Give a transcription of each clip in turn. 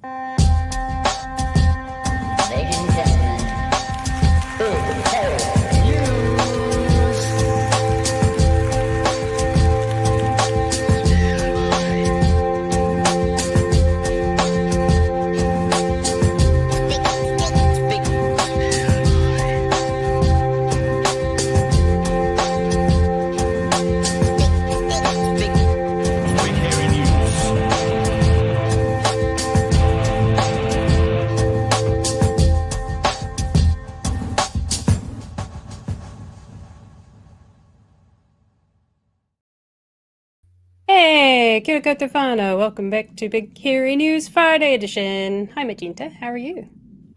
Ladies and gentlemen, big hairy news. Hey, kia ora koutou whānau. Welcome back to Big Hairy News Friday edition. Hi Magenta, how are you?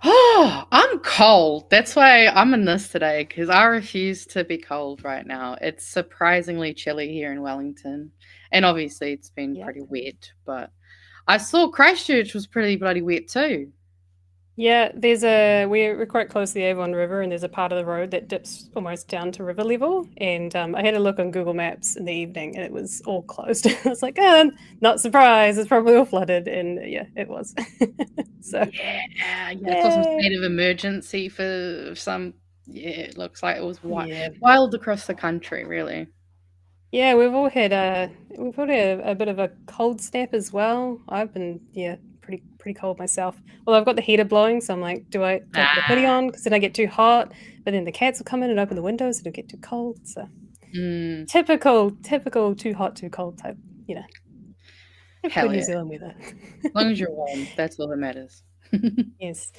Oh, I'm cold. That's why I'm in this today, because I refuse to be cold right now. It's surprisingly chilly here in Wellington. And obviously it's been Yep. pretty wet, but I saw Christchurch was pretty bloody wet too. Yeah, we're quite close to the Avon River, and there's a part of the road that dips almost down to river level. And I had a look on Google Maps in the evening, and it was all closed. I was like, oh, not surprised. It's probably all flooded, and yeah, it was. So Yeah, it's got some yay. state of emergency for some. Yeah, it looks like it was Yeah, wild across the country, really. yeah, we've had a bit of a cold snap as well. I've been pretty cold myself. Well, I've got the heater blowing, so I'm like, do I put a hoodie on because then I get too hot? But then the cats will come in and open the windows, it'll get too cold. So typical too hot, too cold type. Typical Hell New yeah. Zealand weather. As long as you're warm, that's all that matters. Yes.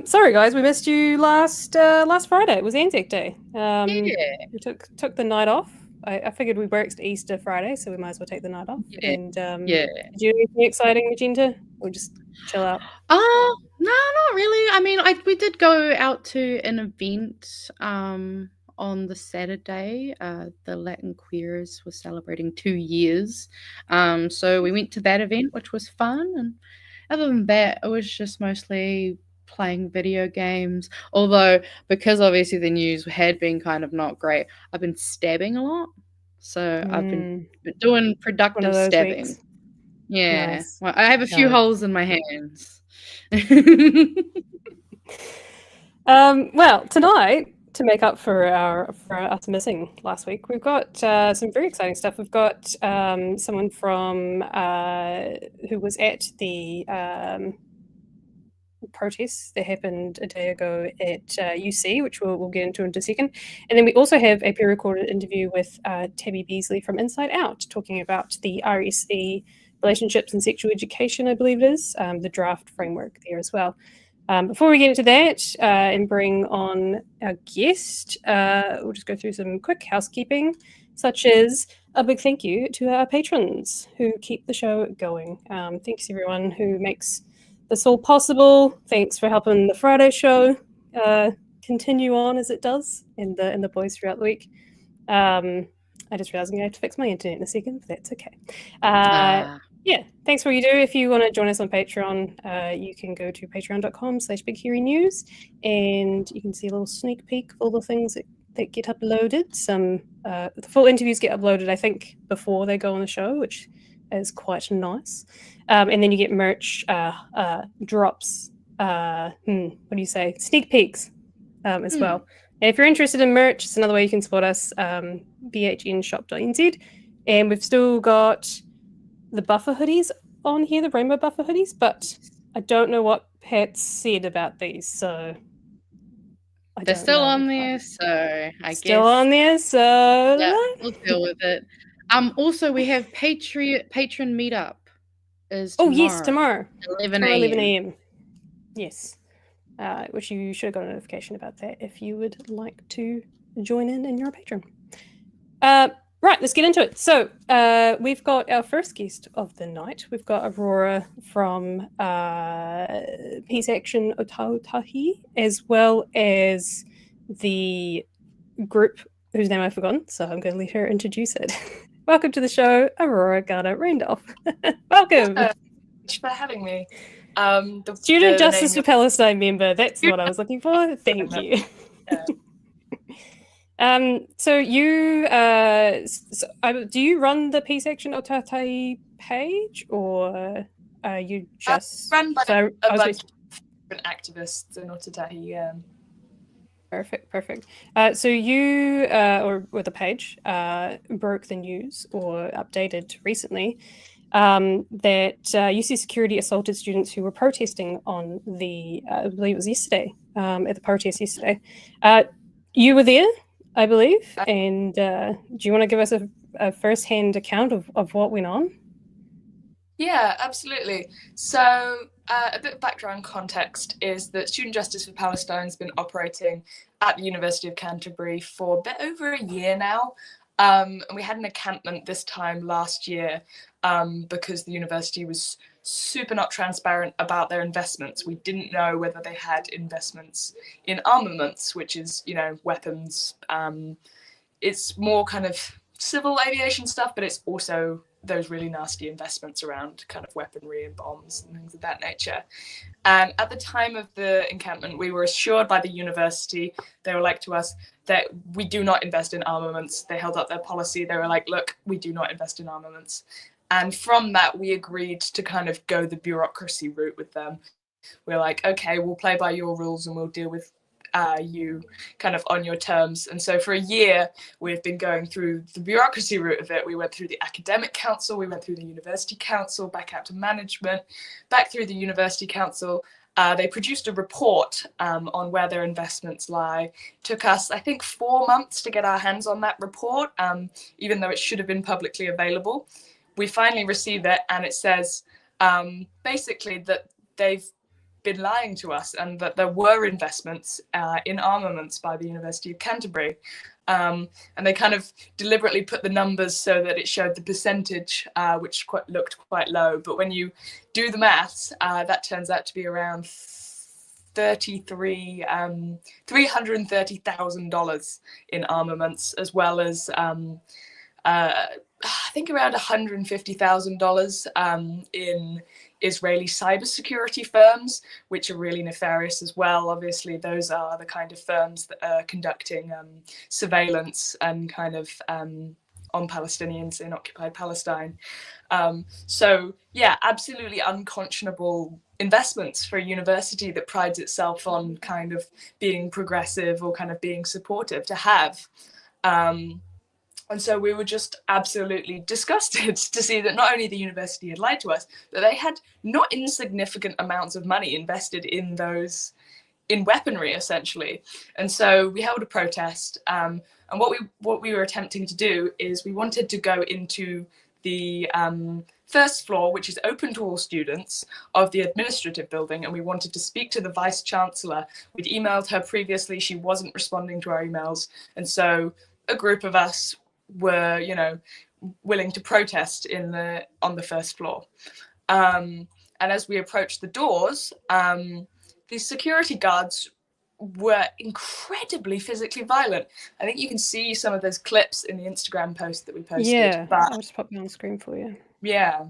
Sorry guys, we missed you last Friday. It was Anzac Day. Yeah. We took the night off. I figured we worked Easter Friday, so we might as well take the night off. Yeah. And Yeah. did you do anything exciting, Magenta? Or just chill out? Oh, no, not really. I mean, we did go out to an event on the Saturday. The Latin Queers were celebrating 2 years. So we went to that event, which was fun. And other than that, it was just mostly playing video games. Although, because obviously the news had been kind of not great, I've been stabbing a lot. So I've been doing One of productive those stabbing. weeks. Yeah. Nice. Well, I have a few Nice. holes in my hands. Well, tonight, to make up for us missing last week, we've got some very exciting stuff. We've got someone from who was at the protests that happened a day ago at UC, which we'll get into in a second. And then we also have a pre-recorded interview with Tabby Besley from InsideOUT, talking about the RSE relationships and sexual education, I believe it is, the draft framework there as well. Before we get into that and bring on our guest, we'll just go through some quick housekeeping, such as a big thank you to our patrons who keep the show going. Thanks everyone who makes this all possible. Thanks for helping the Friday show continue on as it does in the boys throughout the week. I just realized I'm going to have to fix my internet in a second, but that's okay. Yeah, thanks for what you do. If you want to join us on Patreon, you can go to patreon.com/BigHairyNews, and you can see a little sneak peek of all the things that get uploaded. The full interviews get uploaded, I think, before they go on the show, which is quite nice. And then you get merch drops. What do you say? Sneak peeks as well. And if you're interested in merch, it's another way you can support us. bhnshop.nz, and we've still got the buffer hoodies on here, the rainbow buffer hoodies, but I don't know what Pat said about these, so they're still on there, so I guess still on there, so yeah, we'll deal with it. Also, we have patron meetup is tomorrow. Oh yes, tomorrow 11 11 a.m. a.m. Yes, which you should have got a notification about that if you would like to join in and you're a patron. Right, let's get into it. So we've got our first guest of the night. We've got Aurora from Peace Action Ōtautahi, as well as the group whose name I've forgotten, so I'm going to let her introduce it. Welcome to the show, Aurora Garner Randolph. Welcome. Thanks for having me. Student Justice for Palestine member, that's what I was looking for. Thank you. So you do you run the Peace Action Ōtautahi page, or you just Run by so a I was bunch of different activists in Ōtautahi. Perfect. So you, or the page, broke the news or updated recently that UC Security assaulted students who were protesting on the, I believe it was yesterday, at the protest yesterday. You were there, I believe, and do you want to give us a first-hand account of what went on? Yeah, absolutely. So a bit of background context is that Student Justice for Palestine has been operating at the University of Canterbury for a bit over a year now. And we had an encampment this time last year because the university was super not transparent about their investments. We didn't know whether they had investments in armaments, which is, weapons. It's more kind of civil aviation stuff, but it's also those really nasty investments around kind of weaponry and bombs and things of that nature. And at the time of the encampment, we were assured by the university, they were like to us, that we do not invest in armaments. They held up their policy. They were like, look, we do not invest in armaments. And from that, we agreed to kind of go the bureaucracy route with them. We're like, okay, we'll play by your rules and we'll deal with you kind of on your terms. And so for a year, we've been going through the bureaucracy route of it. We went through the academic council, we went through the university council, back out to management, back through the university council. They produced a report on where their investments lie. Took us, I think, 4 months to get our hands on that report, even though it should have been publicly available. We finally received it, and it says basically that they've been lying to us and that there were investments in armaments by the University of Canterbury. And they kind of deliberately put the numbers so that it showed the percentage, which looked quite low. But when you do the maths, that turns out to be around $330,000 in armaments, as well as I think around $150,000 in Israeli cybersecurity firms, which are really nefarious as well. Obviously, those are the kind of firms that are conducting surveillance and kind of on Palestinians in occupied Palestine. So yeah, absolutely unconscionable investments for a university that prides itself on kind of being progressive or kind of being supportive to have. And so we were just absolutely disgusted to see that not only the university had lied to us, but they had not insignificant amounts of money invested in weaponry, essentially. And so we held a protest. And what we were attempting to do is we wanted to go into the first floor, which is open to all students, of the administrative building, and we wanted to speak to the vice chancellor. We'd emailed her previously, she wasn't responding to our emails, and so a group of us were, willing to protest on the first floor. And as we approached the doors, the security guards were incredibly physically violent. I think you can see some of those clips in the Instagram post that we posted. Yeah, but I'll just pop them on the screen for you. yeah.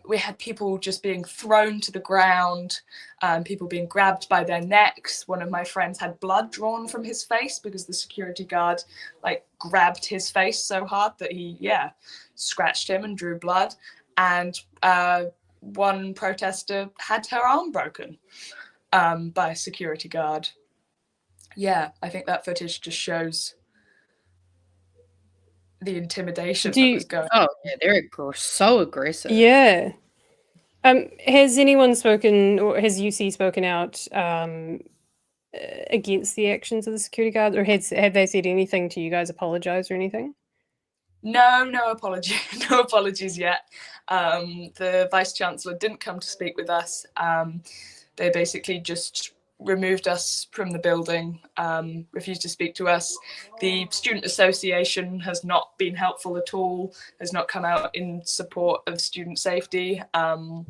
We had people just being thrown to the ground, people being grabbed by their necks. One of my friends had blood drawn from his face because the security guard grabbed his face so hard that he scratched him and drew blood. And one protester had her arm broken by a security guard. Yeah, I think that footage just shows the intimidation that was going on. Oh, yeah, they're so aggressive. Yeah. Has anyone spoken, or has UC spoken out against the actions of the security guards, or have they said anything to you guys, apologize or anything? No apology, no apologies yet. The vice chancellor didn't come to speak with us. They basically just removed us from the building, refused to speak to us. The student association has not been helpful at all, has not come out in support of student safety. And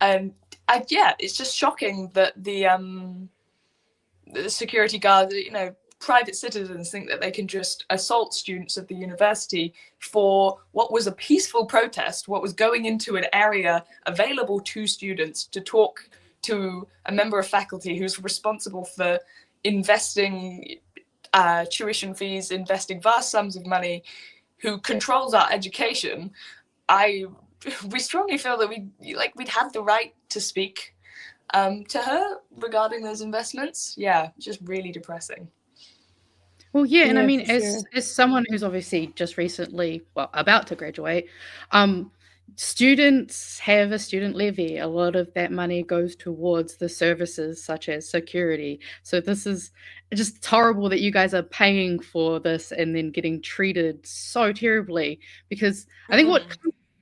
it's just shocking that the security guards, private citizens think that they can just assault students of the university for what was a peaceful protest, what was going into an area available to students to talk to a member of faculty who's responsible for investing tuition fees, investing vast sums of money, who controls our education. I we strongly feel that we'd had the right to speak to her regarding those investments. Yeah, just really depressing. Well, yeah, and I Yeah, mean, for sure. as someone who's obviously just recently, well, about to graduate, students have a student levy. A lot of that money goes towards the services such as security. So this is just horrible that you guys are paying for this and then getting treated so terribly. Because I think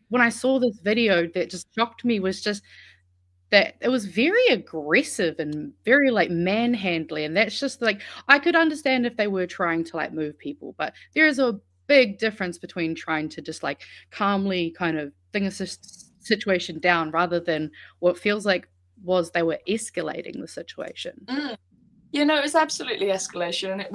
when I saw this video that just shocked me was just that it was very aggressive and very like manhandly, and that's just like I could understand if they were trying to like move people, but there is a big difference between trying to just like calmly kind of bring a situation down rather than what feels like was they were escalating the situation. You know, it's absolutely escalation, and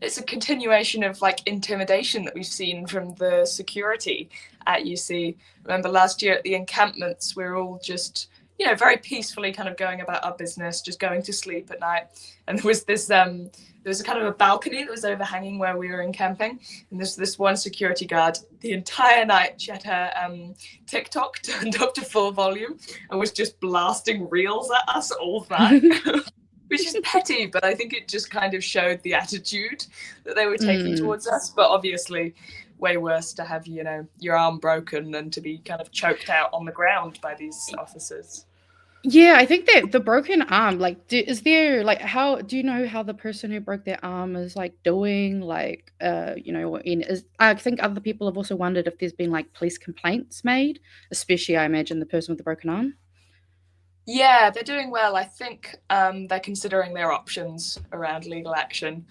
it's a continuation of like intimidation that we've seen from the security at UC. Remember last year at the encampments, we were all just, you know, very peacefully kind of going about our business, just going to sleep at night. And there was this there was a kind of a balcony that was overhanging where we were encamping, and there's this one security guard the entire night. She had her TikTok turned up to full volume and was just blasting reels at us all night. Which is petty, but I think it just kind of showed the attitude that they were taking towards us. But obviously, way worse to have, you know, your arm broken than to be kind of choked out on the ground by these officers. Yeah, I think that the broken arm, like, is there like how do you know how the person who broke their arm is like doing? Like, you know, I think other people have also wondered if there's been like police complaints made, especially I imagine the person with the broken arm. Yeah, they're doing well. I think they're considering their options around legal action.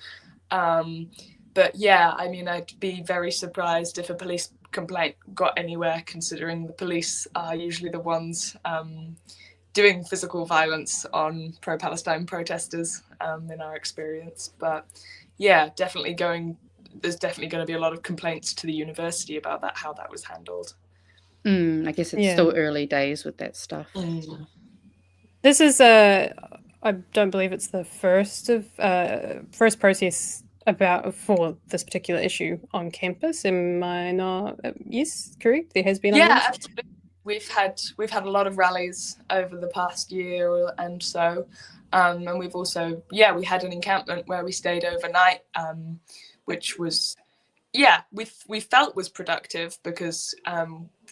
But yeah, I mean, I'd be very surprised if a police complaint got anywhere, considering the police are usually the ones doing physical violence on pro-Palestine protesters in our experience. But yeah, there's definitely going to be a lot of complaints to the university about that, how that was handled. I guess it's still early days with that stuff. This is I don't believe it's the first process for this particular issue on campus. Am I not? Yes, correct. There has been. Yeah, absolutely. We've had a lot of rallies over the past year and so, and we've also we had an encampment where we stayed overnight, which was we felt was productive because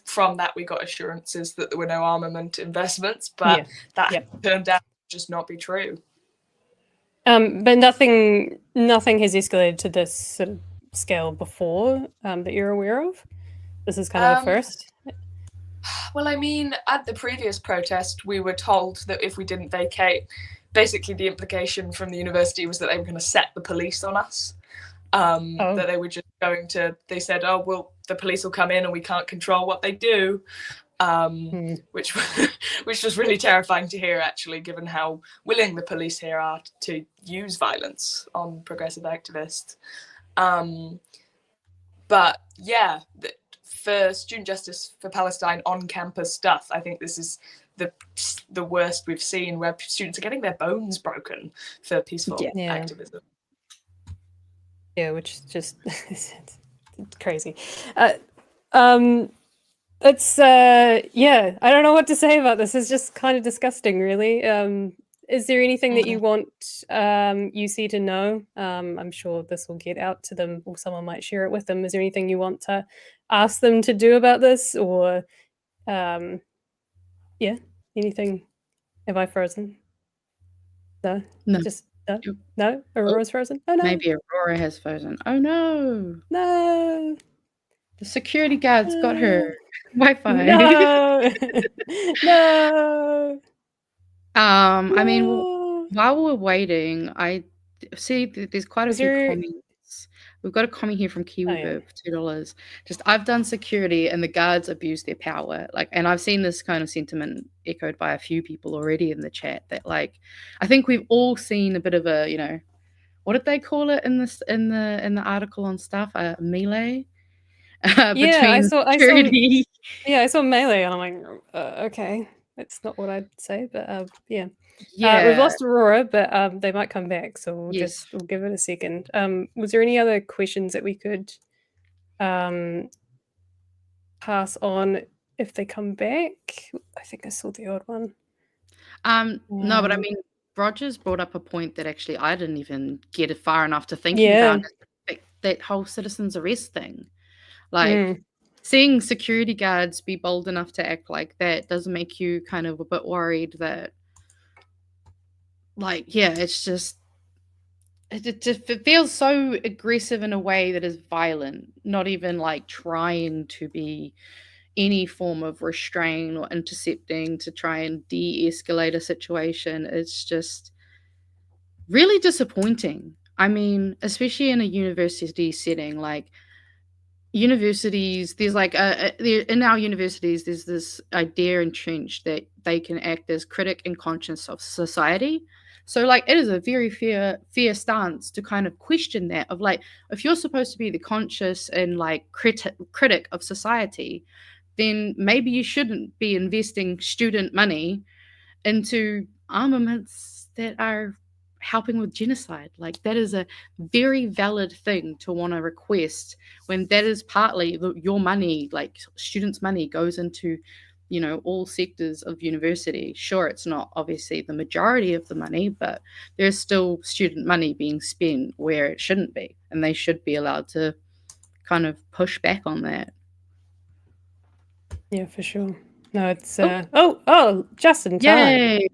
from that we got assurances that there were no armament investments, but that turned out to just not be true. But nothing has escalated to this sort of scale before that you're aware of. This is kind of the first. Well, I mean, at the previous protest, we were told that if we didn't vacate, basically the implication from the university was that they were going to set the police on us. That they were just going to, they said, oh, well, the police will come in and we can't control what they do, which was really terrifying to hear, actually, given how willing the police here are to use violence on progressive activists. But yeah, for student justice for Palestine on-campus stuff, I think this is the worst we've seen, where students are getting their bones broken for peaceful activism. Yeah, which is just it's crazy. It's I don't know what to say about this. It's just kind of disgusting, really. Is there anything that you want UC to know? I'm sure this will get out to them, or someone might share it with them. Is there anything you want to ask them to do about this, or anything? Have I frozen? No. Just no. No. Aurora's frozen. Oh no. Maybe Aurora has frozen. Oh no. No. The security guards got her Wi-Fi. No. No. I mean, while we're waiting, I see there's quite a few comments. We've got a comment here from Kiwi for $2. Just, I've done security and the guards abuse their power. Like, and I've seen this kind of sentiment echoed by a few people already in the chat that, like, I think we've all seen a bit of a, you know, what did they call it in the article on stuff? Melee. I saw melee, and I'm like, okay, that's not what I'd say, but we've lost Aurora, but they might come back, so we'll give it a second. Was there any other questions that we could pass on? if they come back. I think I saw the odd one. No, but I mean, Rogers brought up a point that actually I didn't even get it far enough to thinking Yeah. about, that whole citizens arrest thing. Like, seeing security guards be bold enough to act like that does make you kind of a bit worried that, like, yeah, it's just, it feels so aggressive in a way that is violent, not even like trying to be any form of restraint or intercepting to try and de-escalate a situation. It's just really disappointing. I mean, especially in a university setting, like universities, there's like in our universities, there's this idea entrenched that they can act as critic and conscious of society. So like it is a very fair stance to kind of question that, of like, if you're supposed to be the conscious and like critic of society, then maybe you shouldn't be investing student money into armaments that are helping with genocide. Like, that is a very valid thing to want to request, when that is partly your money, like students' money goes into, you know, all sectors of university. Sure, it's not obviously the majority of the money, but there's still student money being spent where it shouldn't be, and they should be allowed to kind of push back on that. Yeah, for sure. No, it's Justin, Yay!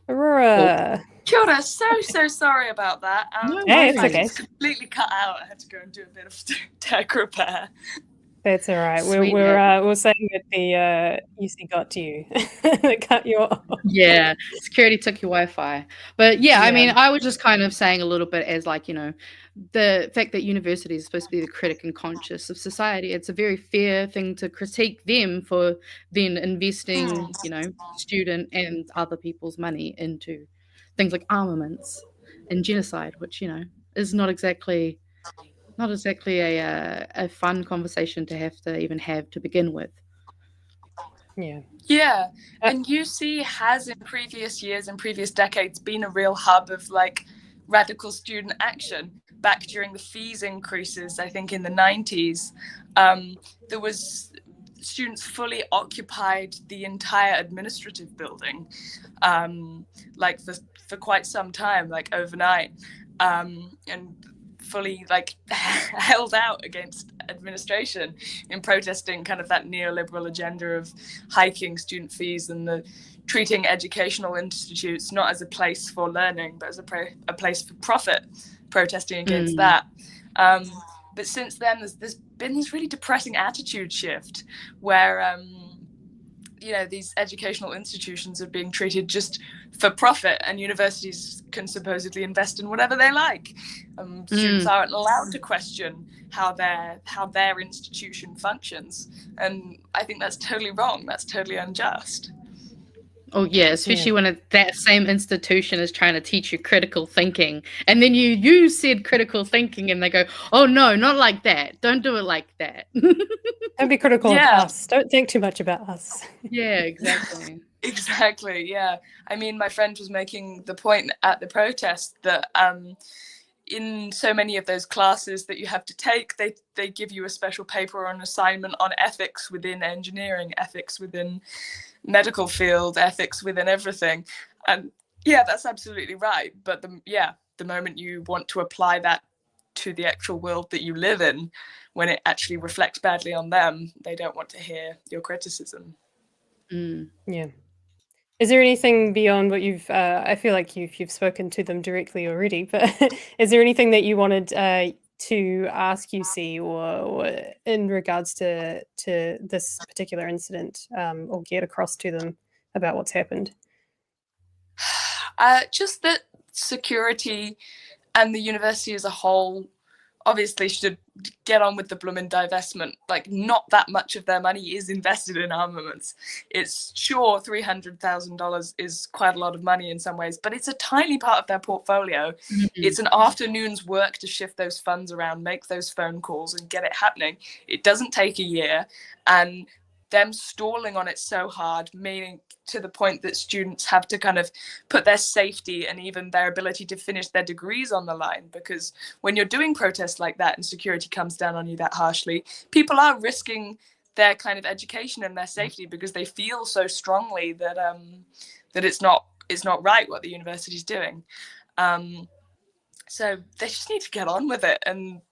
Aurora. Kia ora, so sorry about that. No Hey, it's worries. okay. It's completely cut out. I had to go and do a bit of tech repair. That's all right. Sweet, We're saying that the UC got to you. They cut you off. Yeah, security took your Wi-Fi. But yeah, I Yeah. mean, I was just kind of saying a little bit as like, you know, the fact that university is supposed to be the critic and conscious of society. It's a very fair thing to critique them for then investing, you know, student and other people's money into things like armaments and genocide, which, you know, is not exactly a fun conversation to have to begin with. Yeah. Yeah, and UC has in previous years and previous decades been a real hub of like radical student action. Back during the fees increases, I think in the 90s, there was students fully occupied the entire administrative building, like for quite some time, like overnight, and fully like held out against administration in protesting kind of that neoliberal agenda of hiking student fees and the treating educational institutes not as a place for learning but as a place for profit, protesting against that. But since then there's been this really depressing attitude shift where you know, these educational institutions are being treated just for profit, and universities can supposedly invest in whatever they like. Students aren't allowed to question how their institution functions, and I think that's totally wrong. That's totally unjust. Oh yeah, especially when that same institution is trying to teach you critical thinking, and then you said critical thinking, and they go, "Oh no, not like that. Don't do it like that." Don't be critical of us. Don't think too much about us. Yeah, exactly. Exactly. Yeah. I mean, my friend was making the point at the protest that in so many of those classes that you have to take, they give you a special paper or an assignment on ethics within engineering, ethics within medical field, ethics within everything. And yeah, that's absolutely right. But the moment you want to apply that to the actual world that you live in, when it actually reflects badly on them, they don't want to hear your criticism. Yeah. Is there anything beyond what you've? I feel like you've spoken to them directly already, but is there anything that you wanted to ask UC or in regards to this particular incident, or get across to them about what's happened? Just that security and the university as a whole obviously should get on with the bloomin' divestment. Like, not that much of their money is invested in armaments. It's sure $300,000 is quite a lot of money in some ways, but it's a tiny part of their portfolio. It's an afternoon's work to shift those funds around, make those phone calls and get it happening. It doesn't take a year, and them stalling on it so hard, meaning to the point that students have to kind of put their safety and even their ability to finish their degrees on the line. Because when you're doing protests like that and security comes down on you that harshly, people are risking their kind of education and their safety, because they feel so strongly that that it's not right what the university's doing. So they just need to get on with it, and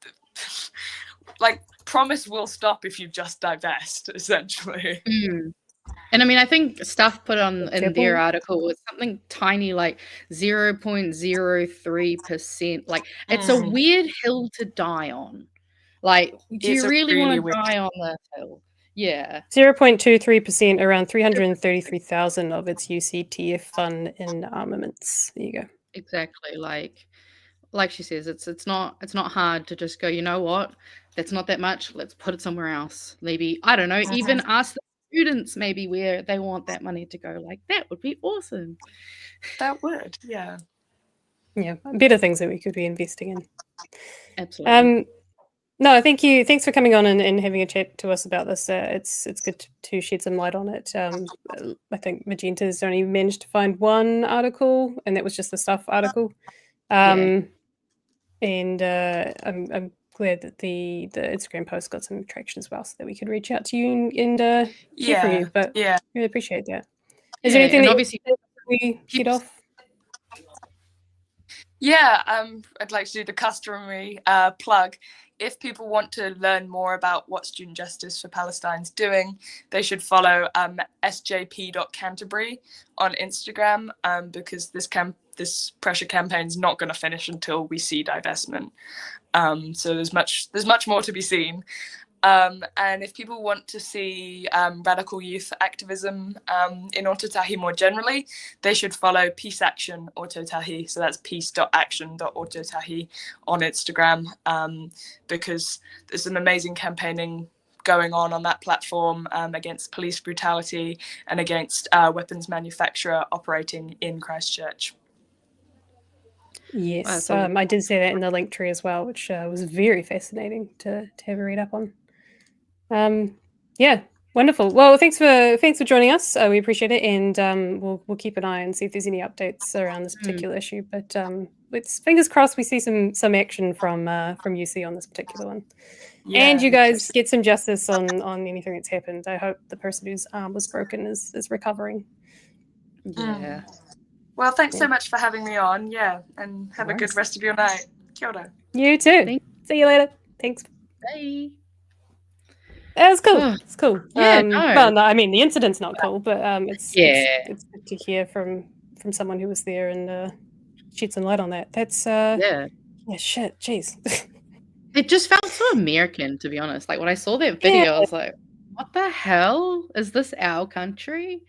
like, promise will stop if you just divest, essentially. And I mean, I think stuff put on in Fair their point. article was something tiny, like 0.03%. Like, it's a weird hill to die on. Like, do It's you a really really want to weird- die on that hill? Yeah. 0.23%, around 333,000 of its UCTF fund in armaments. There you go. Exactly. Like she says, it's not hard to just go, you know what? That's not that much. Let's put it somewhere else. Maybe, I don't know, even ask the students maybe where they want that money to go. Like, that would be awesome. That would, yeah. Yeah, better things that we could be investing in. Absolutely. No, thank you. Thanks for coming on and having a chat to us about this. It's good to shed some light on it. I think Magenta's only managed to find one article, and that was just the stuff article. Yeah. And I'm glad that the Instagram post got some traction as well, so that we could reach out to you and hear from you. But Yeah. really appreciate that. Is there anything and that obviously we head off? Yeah, I'd like to do the customary plug. If people want to learn more about what Student Justice for Palestine's doing, they should follow sjp.canterbury on Instagram, because this pressure campaign is not going to finish until we see divestment. So there's much more to be seen. And if people want to see radical youth activism in Ōtautahi more generally, they should follow Peace Action Ōtautahi. So that's peace.action.ōtautahi on Instagram, because there's some amazing campaigning going on that platform against police brutality and against weapons manufacturer operating in Christchurch. Yes, I did see that in the link tree as well, which was very fascinating to have a read up on. Yeah, wonderful. Well, thanks for joining us. We appreciate it, and we'll keep an eye and see if there's any updates around this particular issue. But it's fingers crossed we see some action from UC on this particular one, and you guys get some justice on anything that's happened. I hope the person whose arm was broken is recovering. Yeah. Well, thanks so much for having me on. Yeah, and have a good rest of your night. Kia ora. You too. Thanks. See you later. Thanks. Bye. It was cool. It's cool. Yeah, Well, no, I mean the incident's not cool, but it's good to hear from someone who was there and shed some light on that. That's yeah, shit, jeez. It just felt so American, to be honest. Like, when I saw that video, I was like, what the hell? Is this our country?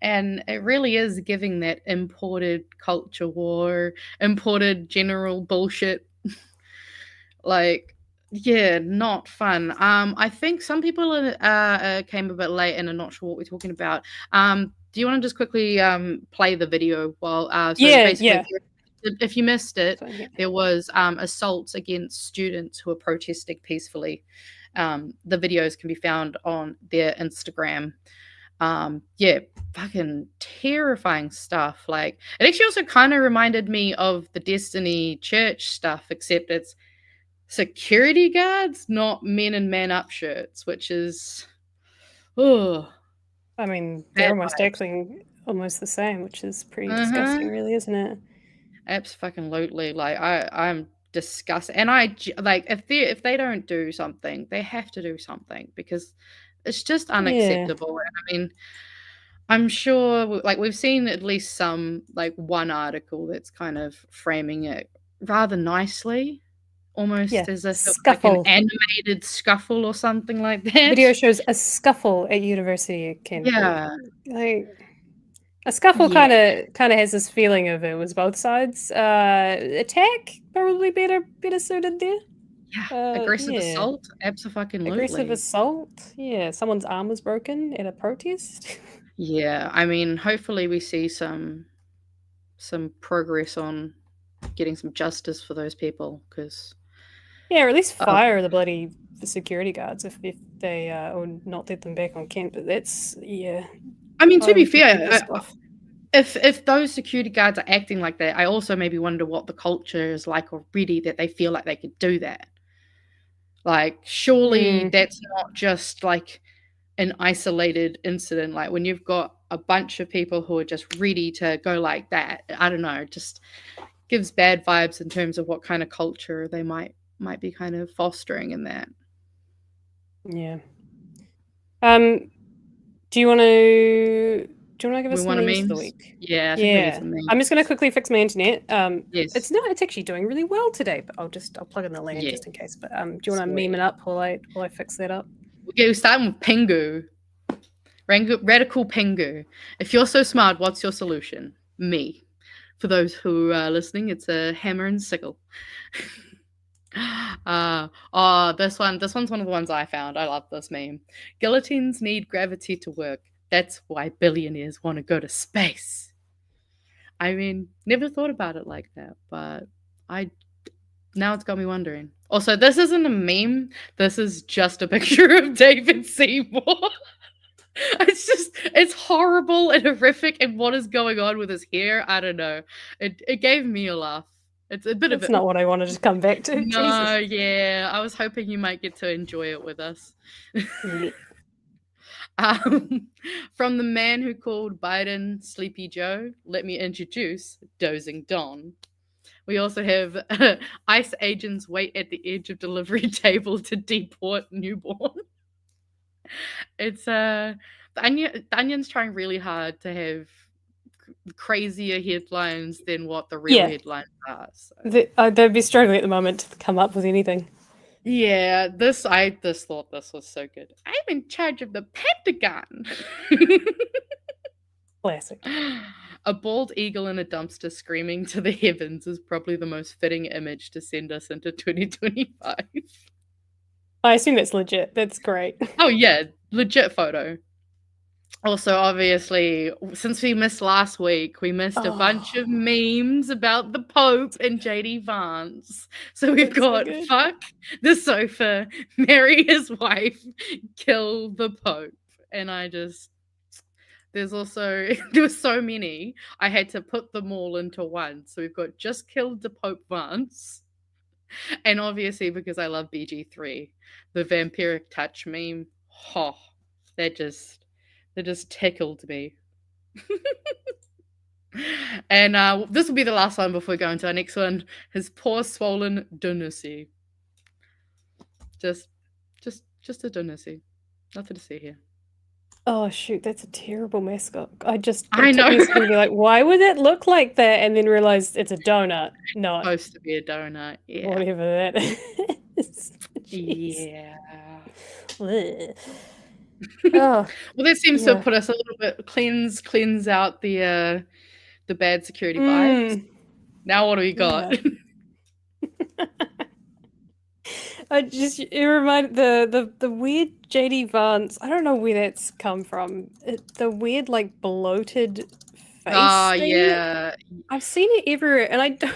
And it really is giving that imported culture war, imported general bullshit. Like, yeah, not fun. I think some people came a bit late and are not sure what we're talking about. Do you want to just quickly play the video while? If you missed it, there was assaults against students who are protesting peacefully. The videos can be found on their Instagram. Fucking terrifying stuff. Like, it actually also kind of reminded me of the Destiny Church stuff, except it's security guards, not men in man-up shirts, which is, I mean, they're almost acting almost the same, which is pretty disgusting, really, isn't it? Absolutely. Like, I'm disgusted, and I like, if they don't do something, they have to do something, because it's just unacceptable. And I mean, I'm sure, like, we've seen at least some, like, one article that's kind of framing it rather nicely. Almost as if it's like an animated scuffle or something like that. Video shows a scuffle at University of Canterbury. Yeah. Like, a scuffle kind of has this feeling of it was both sides. Attack, probably better suited there. Yeah. Aggressive assault, absolutely. Aggressive assault. Yeah. Someone's arm was broken at a protest. Yeah. I mean, hopefully we see some progress on getting some justice for those people, because or at least fire the security guards if they or not let them back on camp. But that's I mean, to be fair, if those security guards are acting like that, I also maybe wonder what the culture is like already, that they feel like they could do that. Like, surely that's not just like an isolated incident, like when you've got a bunch of people who are just ready to go like that. I don't know, just gives bad vibes in terms of what kind of culture they might be kind of fostering in that. Yeah. Do you want to give us We some want memes of the memes? week? Yeah, I think we need Yeah. some memes. I'm just going to quickly fix my internet. Yes. It's actually doing really well today, but I'll plug in the LAN Yeah. just in case. But do you want to Sweet. meme it up while I fix that up? We're starting with Pingu. Radical Pingu. If you're so smart, what's your solution? Me. For those who are listening, it's a hammer and sickle. This one's one of the ones I found. I love this meme. Guillotines need gravity to work. That's why billionaires want to go to space. I mean, never thought about it like that, but now it's got me wondering. Also, this isn't a meme. This is just a picture of David Seymour. It's horrible and horrific, and what is going on with his hair? I don't know. It gave me a laugh. It's a bit That's of it. not what I wanted to come back to. No, Jesus. yeah. I was hoping you might get to enjoy it with us. Yeah. From the man who called Biden Sleepy Joe, let me introduce Dozing Don. We also have ICE agents wait at the edge of delivery table to deport newborn. It's the Onion's trying really hard to have crazier headlines than what the real headlines are. So. They'd be struggling at the moment to come up with anything. Yeah, I just thought this was so good. I'm in charge of the Pentagon. Classic. A bald eagle in a dumpster screaming to the heavens is probably the most fitting image to send us into 2025. I assume that's legit. That's great. Oh yeah, legit photo. Also, obviously, since we missed last week, we missed a bunch of memes about the Pope and JD Vance. So we've got fuck the sofa, marry his wife, kill the Pope. And there were so many, I had to put them all into one. So we've got just killed the Pope Vance. And obviously, because I love BG3, the vampiric touch meme, that just tickled me. And this will be the last one before we go into our next one. His poor swollen Donussy. Just a Donussy. Nothing to see here. Oh shoot, that's a terrible mascot. I know. Took me a second to be like, why would it look like that? And then realized it's a donut. No, supposed to be a donut. Yeah. Whatever that is. Yeah. Oh, well, that seems to put us a little bit cleanse out the bad security vibes. Now what do we got? It reminded the weird JD Vance. I don't know where that's come from. The weird like bloated face. Oh yeah, I've seen it everywhere, and I don't.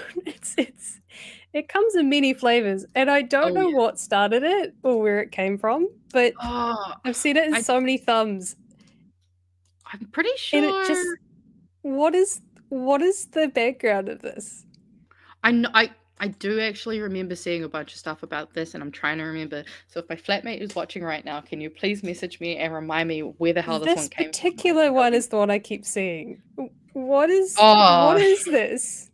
It comes in many flavors, and I don't know what started it or where it came from, but I've seen it in so many thumbs. I'm pretty sure. And it just what is the background of this? I do actually remember seeing a bunch of stuff about this, and I'm trying to remember. So if my flatmate is watching right now, can you please message me and remind me where the hell this one came from? This particular one is the one I keep seeing. What is this?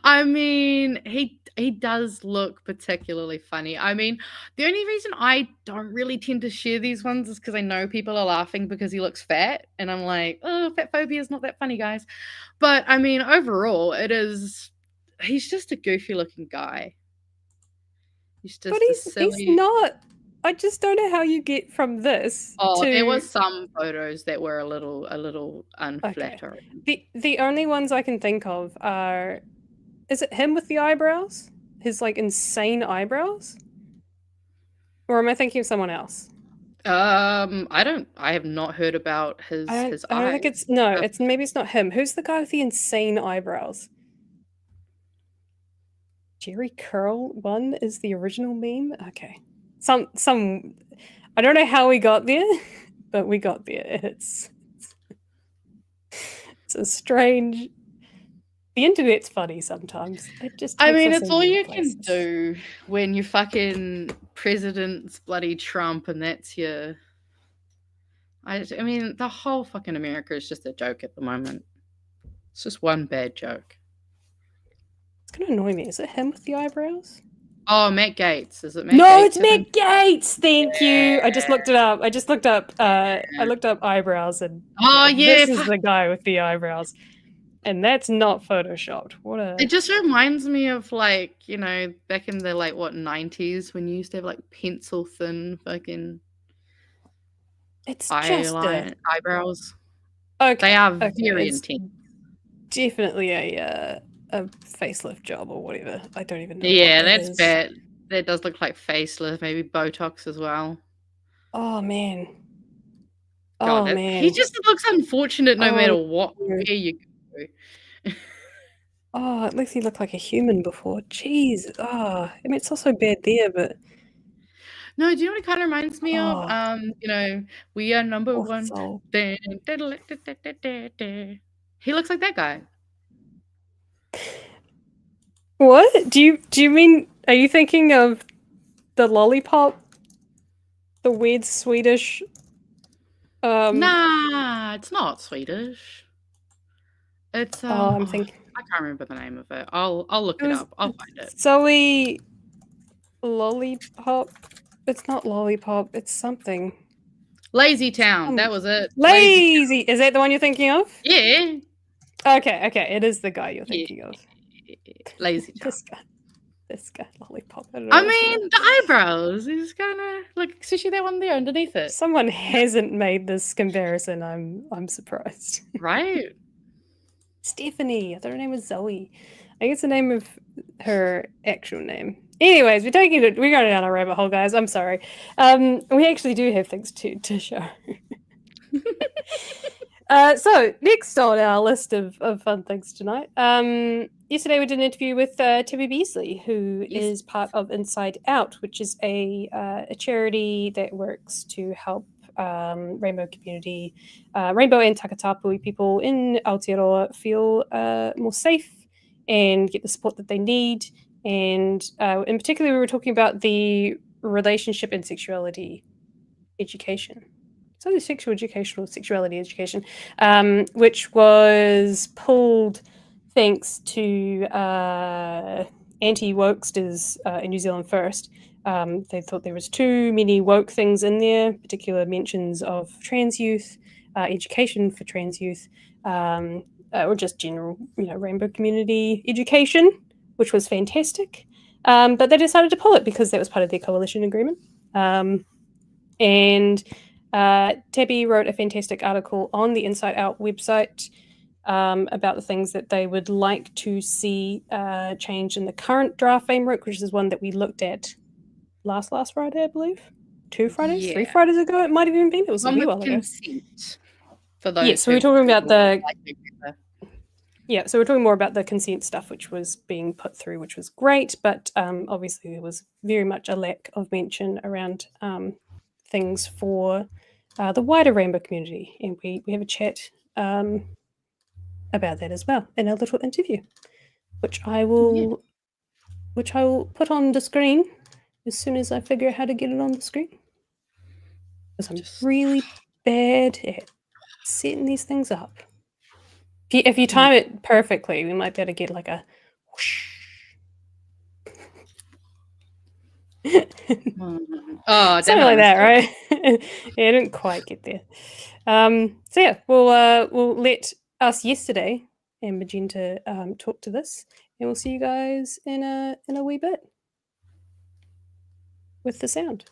I mean, he does look particularly funny. I mean, the only reason I don't really tend to share these ones is because I know people are laughing because he looks fat, and I'm like, oh, fat phobia is not that funny, guys. But I mean, overall, he's just a goofy looking guy. He's not. I just don't know how you get from this. There were some photos that were a little unflattering. Okay. The only ones I can think of are, is it him with the eyebrows? His like insane eyebrows? Or am I thinking of someone else? I have not heard about his eyes. I don't think it's maybe it's not him. Who's the guy with the insane eyebrows? Jerry Curl one is the original meme? Okay. Some I don't know how we got there, but we got there. It's a strange. The internet's funny sometimes. I mean, it's all you can do when you fucking president's bloody Trump, and that's your I mean, the whole fucking America is just a joke at the moment. It's just one bad joke. It's gonna annoy me. Is it him with the eyebrows? Oh, Matt Gaetz. Is it Matt No, Gaetz? it's Matt Gaetz. Thank you. I just looked it up. I looked up eyebrows, and Oh, this yeah. is the guy with the eyebrows, and that's not photoshopped. What a It just reminds me of, like, you know, back in the, like, what, 90s when you used to have, like, pencil thin fucking it's just eyebrows. okay. They are Okay, very it's intense. definitely a facelift job or whatever. I don't even know. Yeah, what that that's is. bad. That does look like facelift, maybe Botox as well. Oh man. God, Oh man. he just looks unfortunate no Oh, matter what no. where you go. Oh, at least he looked like a human before. Jeez. Oh, I mean, it's also bad there, but No, do you know what it kind of reminds me of? oh, You know, we are number poor one. soul. He looks like that guy. What? Do you mean? Are you thinking of the lollipop? The weird Swedish. Nah, it's not Swedish. It's Oh, I'm thinking. I can't remember the name of it. I'll look It it was up. I'll find it. Zoe. Lollipop. It's not lollipop. It's something. Lazy Town. That was it. Lazy. Is that the one you're thinking of? Yeah. Okay. It is the guy you're thinking of. Lazy Town. This guy, lollipop. I don't know I what's mean, the eyebrows is kind of like, especially that one there underneath it, someone hasn't made this comparison. I'm surprised. right? Stephanie. I thought her name was Zoe. I guess the name of her actual name. Anyways, we're going down a rabbit hole, guys. I'm sorry. We actually do have things to show. So next on our list of fun things tonight. Yesterday we did an interview with Tabby Besley, who is part of Inside Out, which is a charity that works to help rainbow community, rainbow and Takatapui people in Aotearoa feel more safe and get the support that they need. And in particular, we were talking about the relationship and sexuality education. It's either sexual education or sexuality education, which was pulled thanks to anti-wokesters in New Zealand First. They thought there was too many woke things in there, particular mentions of trans youth, education for trans youth, or just general, rainbow community education, which was fantastic. But they decided to pull it because that was part of their coalition agreement. And Tabby wrote a fantastic article on the Inside Out website about the things that they would like to see change in the current draft framework, which is one that we looked at last Friday, I believe. 2 Fridays, 3 Fridays ago, it might have even been. It was a wee while ago. Consent for those. Yeah, so we're talking about the. Yeah, so we're talking more about the consent stuff, which was being put through, which was great, but obviously there was very much a lack of mention around things for the wider rainbow community, and we have a chat about that as well in a little interview, which I will put on the screen as soon as I figure out how to get it on the screen, because I'm really bad at setting these things up. If you time it perfectly, we might be able to get like a whoosh. Oh, something like that, right? Yeah, I didn't quite get there. So yeah, we'll let us yesterday and Magenta talk to this, and we'll see you guys in a wee bit with the sound,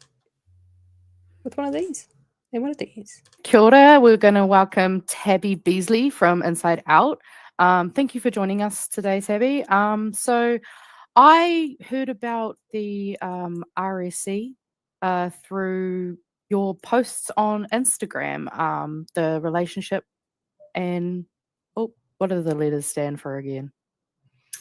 with one of these and one of these. Kia ora, we're going to welcome Tabby Besley from Inside Out. Thank you for joining us today, Tabby. So I heard about the RSE through your posts on Instagram, the relationship and, what do the letters stand for again?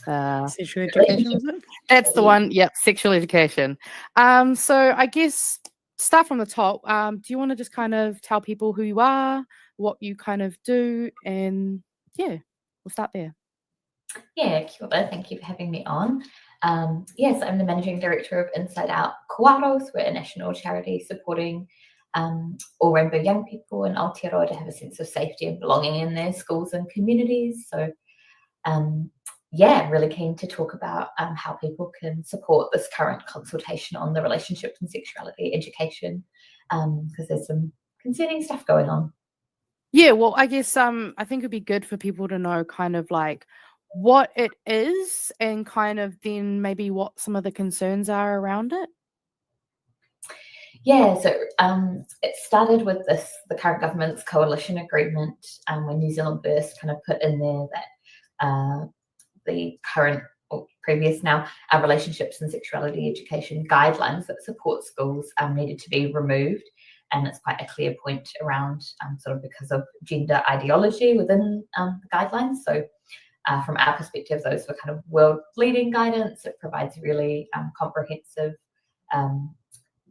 Sexual education, was it? That's the one. Yep, sexual education. So I guess start from the top. Do you want to just kind of tell people who you are, what you kind of do, and yeah, we'll start there. Yeah, kia ora. Thank you for having me on. Yes, I'm the managing director of Inside Out Koaros. We're a national charity supporting all rainbow young people in Aotearoa to have a sense of safety and belonging in their schools and communities. So really keen to talk about how people can support this current consultation on the relationships and sexuality education, because there's some concerning stuff going on. Yeah, well, I guess I think it'd be good for people to know kind of like what it is and kind of then maybe what some of the concerns are around it. Yeah, so it started with the current government's coalition agreement, when New Zealand First kind of put in there that the current or previous now relationships and sexuality education guidelines that support schools needed to be removed. And it's quite a clear point around sort of because of gender ideology within the guidelines. So from our perspective, those were kind of world-leading guidance. It provides really comprehensive,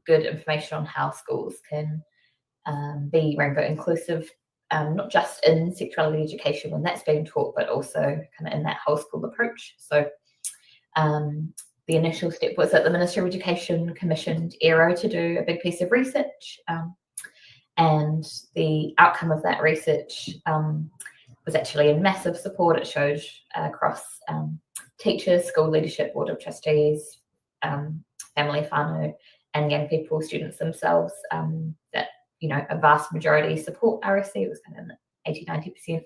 good information on how schools can be rainbow inclusive, not just in sexuality education when that's being taught, but also kind of in that whole school approach. So the initial step was that the Ministry of Education commissioned ERO to do a big piece of research, and the outcome of that research was actually in massive support. It showed across teachers, school leadership, board of trustees, family whānau, and young people, students themselves, that a vast majority support RSE. It was kind of in the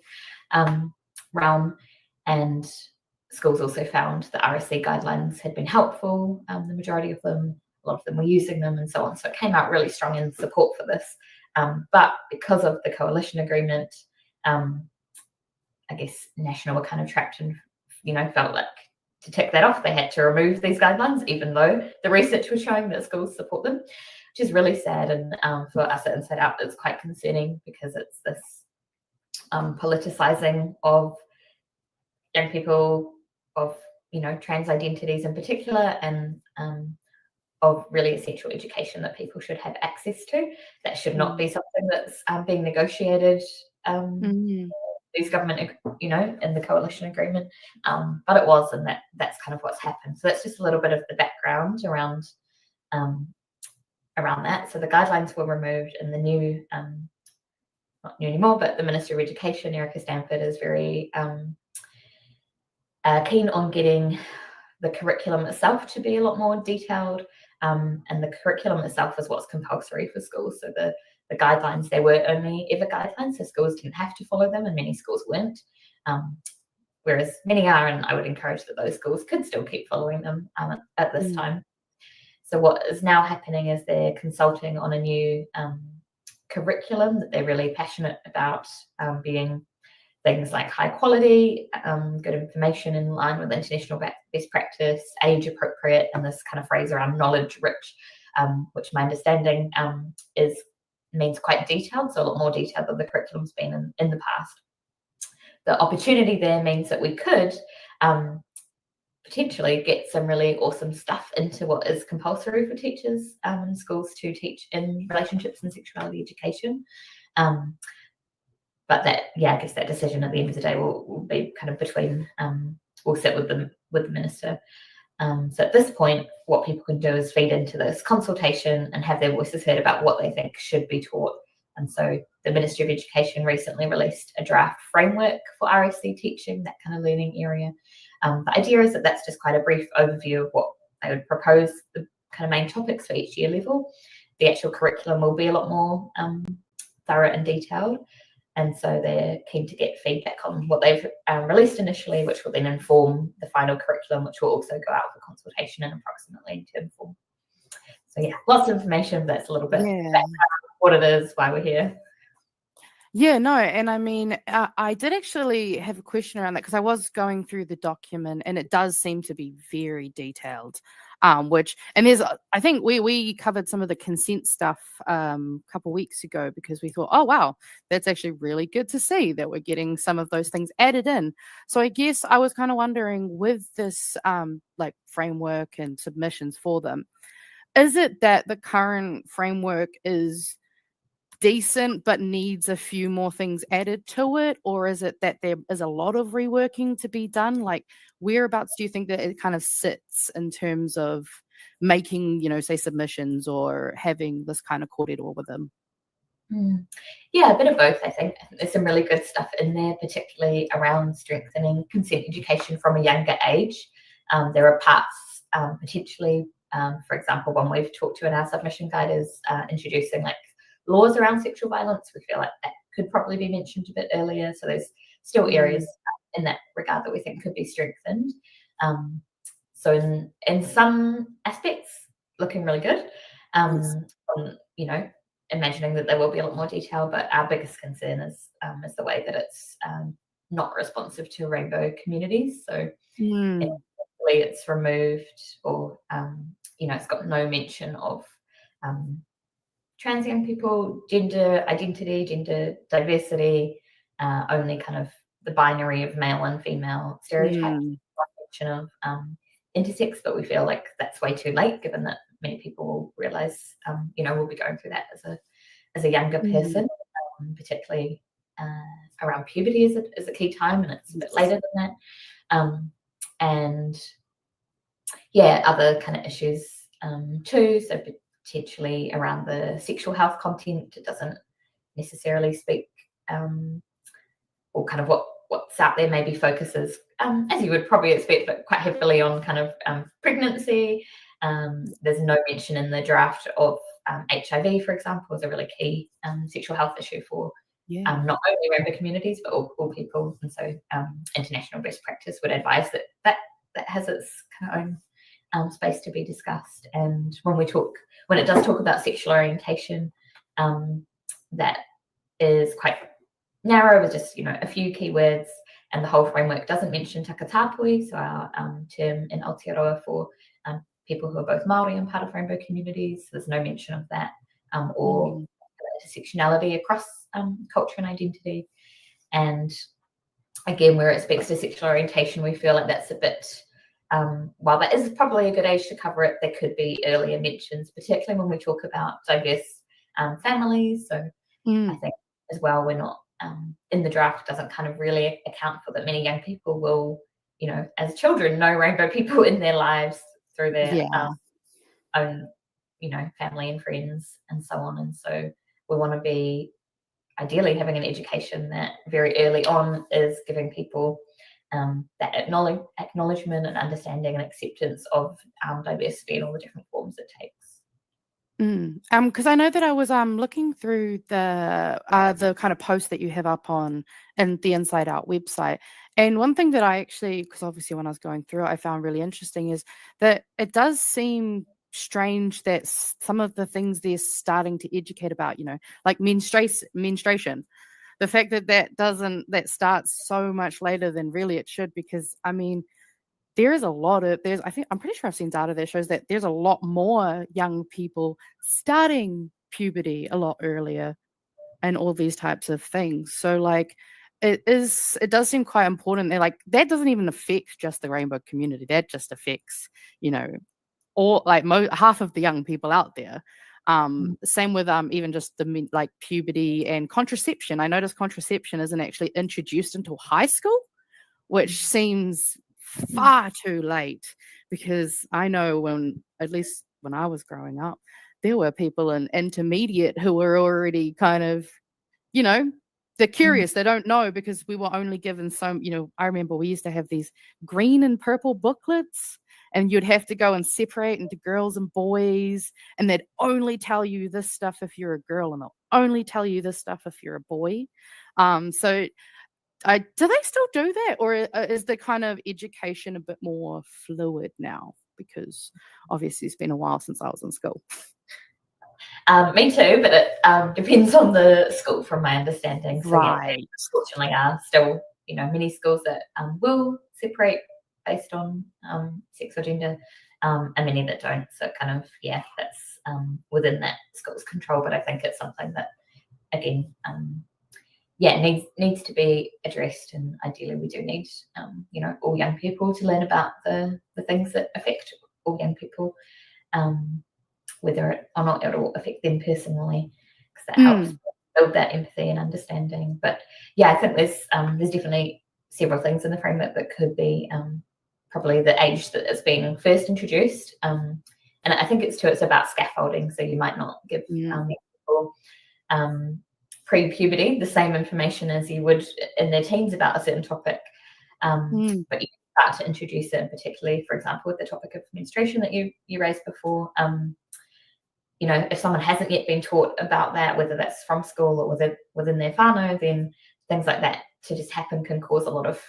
80-90% realm, and schools also found the RSE guidelines had been helpful. The majority of them, a lot of them were using them, and so on. So it came out really strong in support for this. But because of the coalition agreement, I guess National were kind of trapped and felt like to tick that off, they had to remove these guidelines, even though the research was showing that schools support them, which is really sad. And for us at Inside Out, it's quite concerning because it's this politicizing of young people, of trans identities in particular, and of really essential education that people should have access to. That should not be something that's being negotiated. These government, in the coalition agreement, but it was, and that's kind of what's happened. So that's just a little bit of the background around that. So the guidelines were removed, and the new, not new anymore, but the Minister of Education, Erica Stanford, is very keen on getting the curriculum itself to be a lot more detailed, and the curriculum itself is what's compulsory for schools. So the guidelines, they were only ever guidelines, so schools didn't have to follow them, and many schools weren't, whereas many are, and I would encourage that those schools could still keep following them at this time. So what is now happening is they're consulting on a new curriculum that they're really passionate about, being things like high quality, good information in line with international best practice, age appropriate, and this kind of phrase around knowledge rich, which my understanding means quite detailed, so a lot more detailed than the curriculum's been in the past. The opportunity there means that we could potentially get some really awesome stuff into what is compulsory for teachers in schools to teach in relationships and sexuality education. But that, I guess that decision at the end of the day will be kind of between, we'll sit with the minister. So at this point, what people can do is feed into this consultation and have their voices heard about what they think should be taught. And so the Ministry of Education recently released a draft framework for RSE teaching, that kind of learning area. The idea is that that's just quite a brief overview of what they would propose, the kind of main topics for each year level. The actual curriculum will be a lot more thorough and detailed. And so they're keen to get feedback on what they've released initially, which will then inform the final curriculum, which will also go out for consultation in approximately term 4. So lots of information, but that's a little bit background, what it is, why we're here. Yeah, no, and I mean, I did actually have a question around that because I was going through the document, and it does seem to be very detailed. There's, I think we covered some of the consent stuff a couple weeks ago because we thought, oh wow, that's actually really good to see that we're getting some of those things added in. So I guess I was kind of wondering, with this like framework and submissions for them, is it that the current framework is decent but needs a few more things added to it, or is it that there is a lot of reworking to be done? Like, whereabouts do you think that it kind of sits in terms of making, say, submissions or having this kind of kōrero with them? Yeah, a bit of both, I think. I think there's some really good stuff in there, particularly around strengthening consent education from a younger age. There are parts potentially, for example, one we've talked to in our submission guide is introducing like laws around sexual violence. We feel like that could probably be mentioned a bit earlier. So there's still areas in that regard that we think could be strengthened. So in some aspects, looking really good. You know, imagining that there will be a lot more detail, but our biggest concern is the way that it's not responsive to rainbow communities. So it's removed, or you know, it's got no mention of trans young people, gender identity, gender diversity, only kind of the binary of male and female stereotypes, mention of intersex, but we feel like that's way too late, given that many people will realise, you know, we'll be going through that as a younger person, particularly around puberty is a key time, and it's a bit later than that. And yeah, other kind of issues too. So potentially around the sexual health content, it doesn't necessarily speak, or kind of what's out there maybe focuses, as you would probably expect, but quite heavily on kind of pregnancy. There's no mention in the draft of HIV, for example, is a really key sexual health issue for not only rainbow communities, but all people. And so international best practice would advise that has its kind of own space to be discussed. And when it does talk about sexual orientation, that is quite narrow, with just, you know, a few keywords, and the whole framework doesn't mention takatapui, so our term in Aotearoa for people who are both Māori and part of rainbow communities. So there's no mention of that, or intersectionality across culture and identity. And again, where it speaks to sexual orientation, we feel like that's a bit, while that is probably a good age to cover it, there could be earlier mentions, particularly when we talk about diverse families. So I think as well, we're not, in the draft doesn't kind of really account for that many young people will, you know, as children, know rainbow people in their lives through their own, you know, family and friends and so on. And so we want to be ideally having an education that very early on is giving people that acknowledgement and understanding and acceptance of diversity in all the different forms it takes. Because I know that I was looking through the kind of post that you have up on in the Inside Out website, and one thing that I actually, because obviously when I was going through it, I found really interesting is that it does seem strange that some of the things they're starting to educate about, you know, like menstruation, the fact that starts so much later than really it should, because I mean, I'm pretty sure I've seen data that shows that there's a lot more young people starting puberty a lot earlier and all these types of things. So like it does seem quite important. They're like, that doesn't even affect just the rainbow community. That just affects, you know, all like half of the young people out there. Same with even just the like puberty and contraception. I noticed contraception isn't actually introduced until high school, which seems far too late, because I know at least when I was growing up, there were people in intermediate who were already kind of, you know, they're curious, they don't know, because we were only given some, you know, I remember we used to have these green and purple booklets, and you'd have to go and separate into girls and boys, and they'd only tell you this stuff if you're a girl, and they'll only tell you this stuff if you're a boy. So do they still do that, or is the kind of education a bit more fluid now? Because obviously it's been a while since I was in school. Me too, but it depends on the school, from my understanding. So Right. yeah, unfortunately, are still, you know, many schools that will separate based on sex or gender, and many that don't. So kind of, yeah, that's within that school's control. But I think it's something that, again, needs to be addressed, and ideally we do need, you know, all young people to learn about the things that affect all young people, whether or not it will affect them personally, because that helps build that empathy and understanding. But yeah, I think there's definitely several things in the framework that could be probably the age that it's being first introduced, and I think it's about scaffolding. So you might not give people pre-puberty the same information as you would in their teens about a certain topic. But you start to introduce it, particularly, for example, with the topic of menstruation that you raised before. You know, if someone hasn't yet been taught about that, whether that's from school or within their whānau, then things like that to just happen can cause a lot of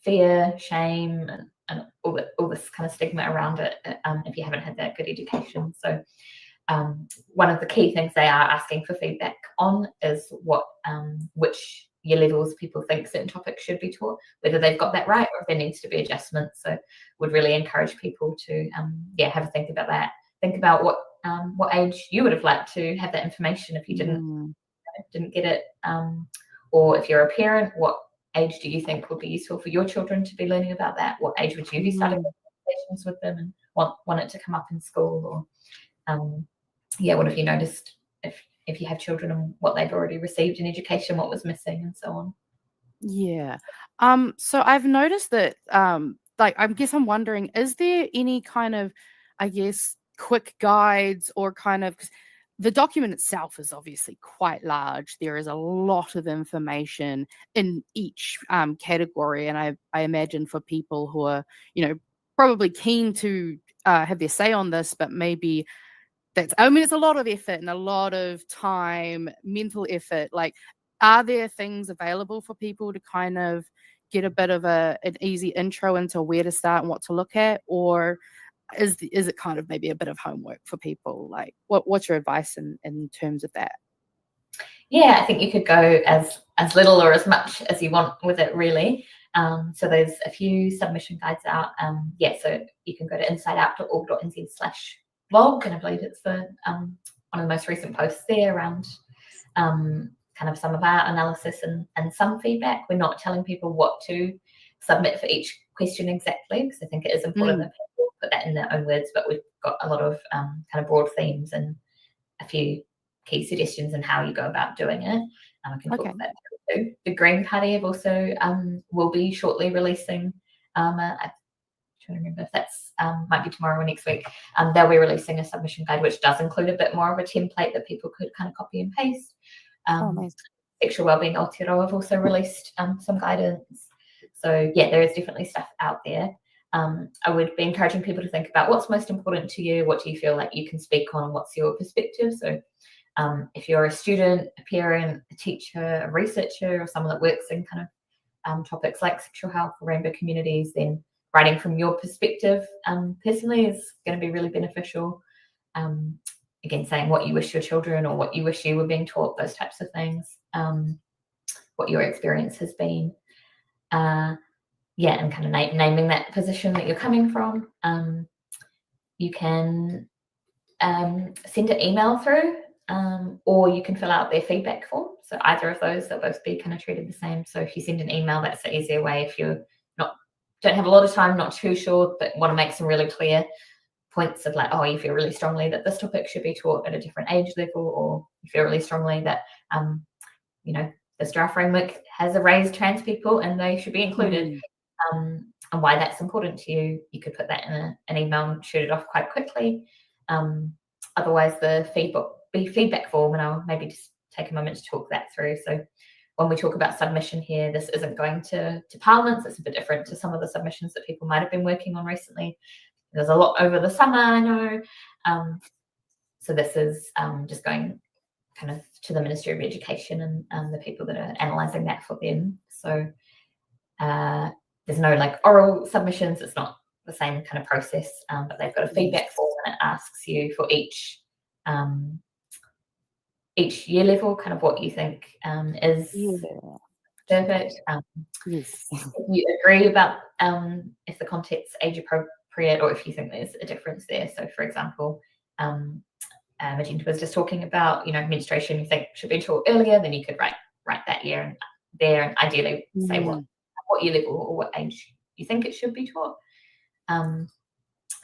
fear, shame, and all this kind of stigma around it if you haven't had that good education. So one of the key things they are asking for feedback on is which year levels people think certain topics should be taught, whether they've got that right or if there needs to be adjustments. So would really encourage people to have a think about that. Think about what age you would have liked to have that information if you didn't get it, or if you're a parent, what age do you think would be useful for your children to be learning about that? What age would you be starting conversations with them and want it to come up in school? Or what have you noticed if you have children and what they've already received in education, what was missing, and so on? Yeah. So I've noticed that, I guess I'm wondering, is there any kind of, I guess, quick guides or kind of, 'cause the document itself is obviously quite large. There is a lot of information in each category. And I imagine for people who are, probably keen to have their say on this, but maybe it's a lot of effort and a lot of time, mental effort. Like, are there things available for people to kind of get a bit of an easy intro into where to start and what to look at? Or is it kind of maybe a bit of homework for people? Like, what's your advice in terms of that? Yeah, I think you could go as little or as much as you want with it, really. So there's a few submission guides out. So you can go to insideout.org.nz/blog, and I believe it's the one of the most recent posts there around kind of some of our analysis and some feedback. We're not telling people what to submit for each question exactly, because I think it is important that people put that in their own words, but we've got a lot of kind of broad themes and a few key suggestions on how you go about doing it. I can talk about that too. The Green Party have also will be shortly releasing, I'm trying to remember if that's might be tomorrow or next week. They'll be releasing a submission guide which does include a bit more of a template that people could kind of copy and paste. Nice. Sexual Wellbeing Aotearoa have also released some guidance. So there is definitely stuff out there. I would be encouraging people to think about what's most important to you, what do you feel like you can speak on, what's your perspective. So if you're a student, a parent, a teacher, a researcher, or someone that works in kind of topics like sexual health or rainbow communities, then writing from your perspective personally is going to be really beneficial. Again, saying what you wish your children or what you wish you were being taught, those types of things, what your experience has been. And kind of naming that position that you're coming from. You can send an email through, or you can fill out their feedback form. So either of those, they'll both be kind of treated the same. So if you send an email, that's the easier way. If you don't have a lot of time, not too sure, but want to make some really clear points of like, you feel really strongly that this topic should be taught at a different age level, or you feel really strongly that the draft framework has erased trans people and they should be included, and why that's important to you, you could put that in an email and shoot it off quite quickly. Otherwise, the feedback form, and I'll maybe just take a moment to talk that through. So when we talk about submission here, this isn't going to parliaments. It's a bit different to some of the submissions that people might have been working on recently. There's a lot over the summer, I know. So this is just going kind of to the Ministry of Education and the people that are analysing that for them. So there's no like oral submissions. It's not the same kind of process, but they've got a feedback form and it asks you for each year level kind of what you think is perfect. Yes. If you agree about if the content's age appropriate or if you think there's a difference there. So for example, Magenta was just talking about, menstruation you think should be taught earlier, then you could write that year and there and ideally say what year level or what age you think it should be taught.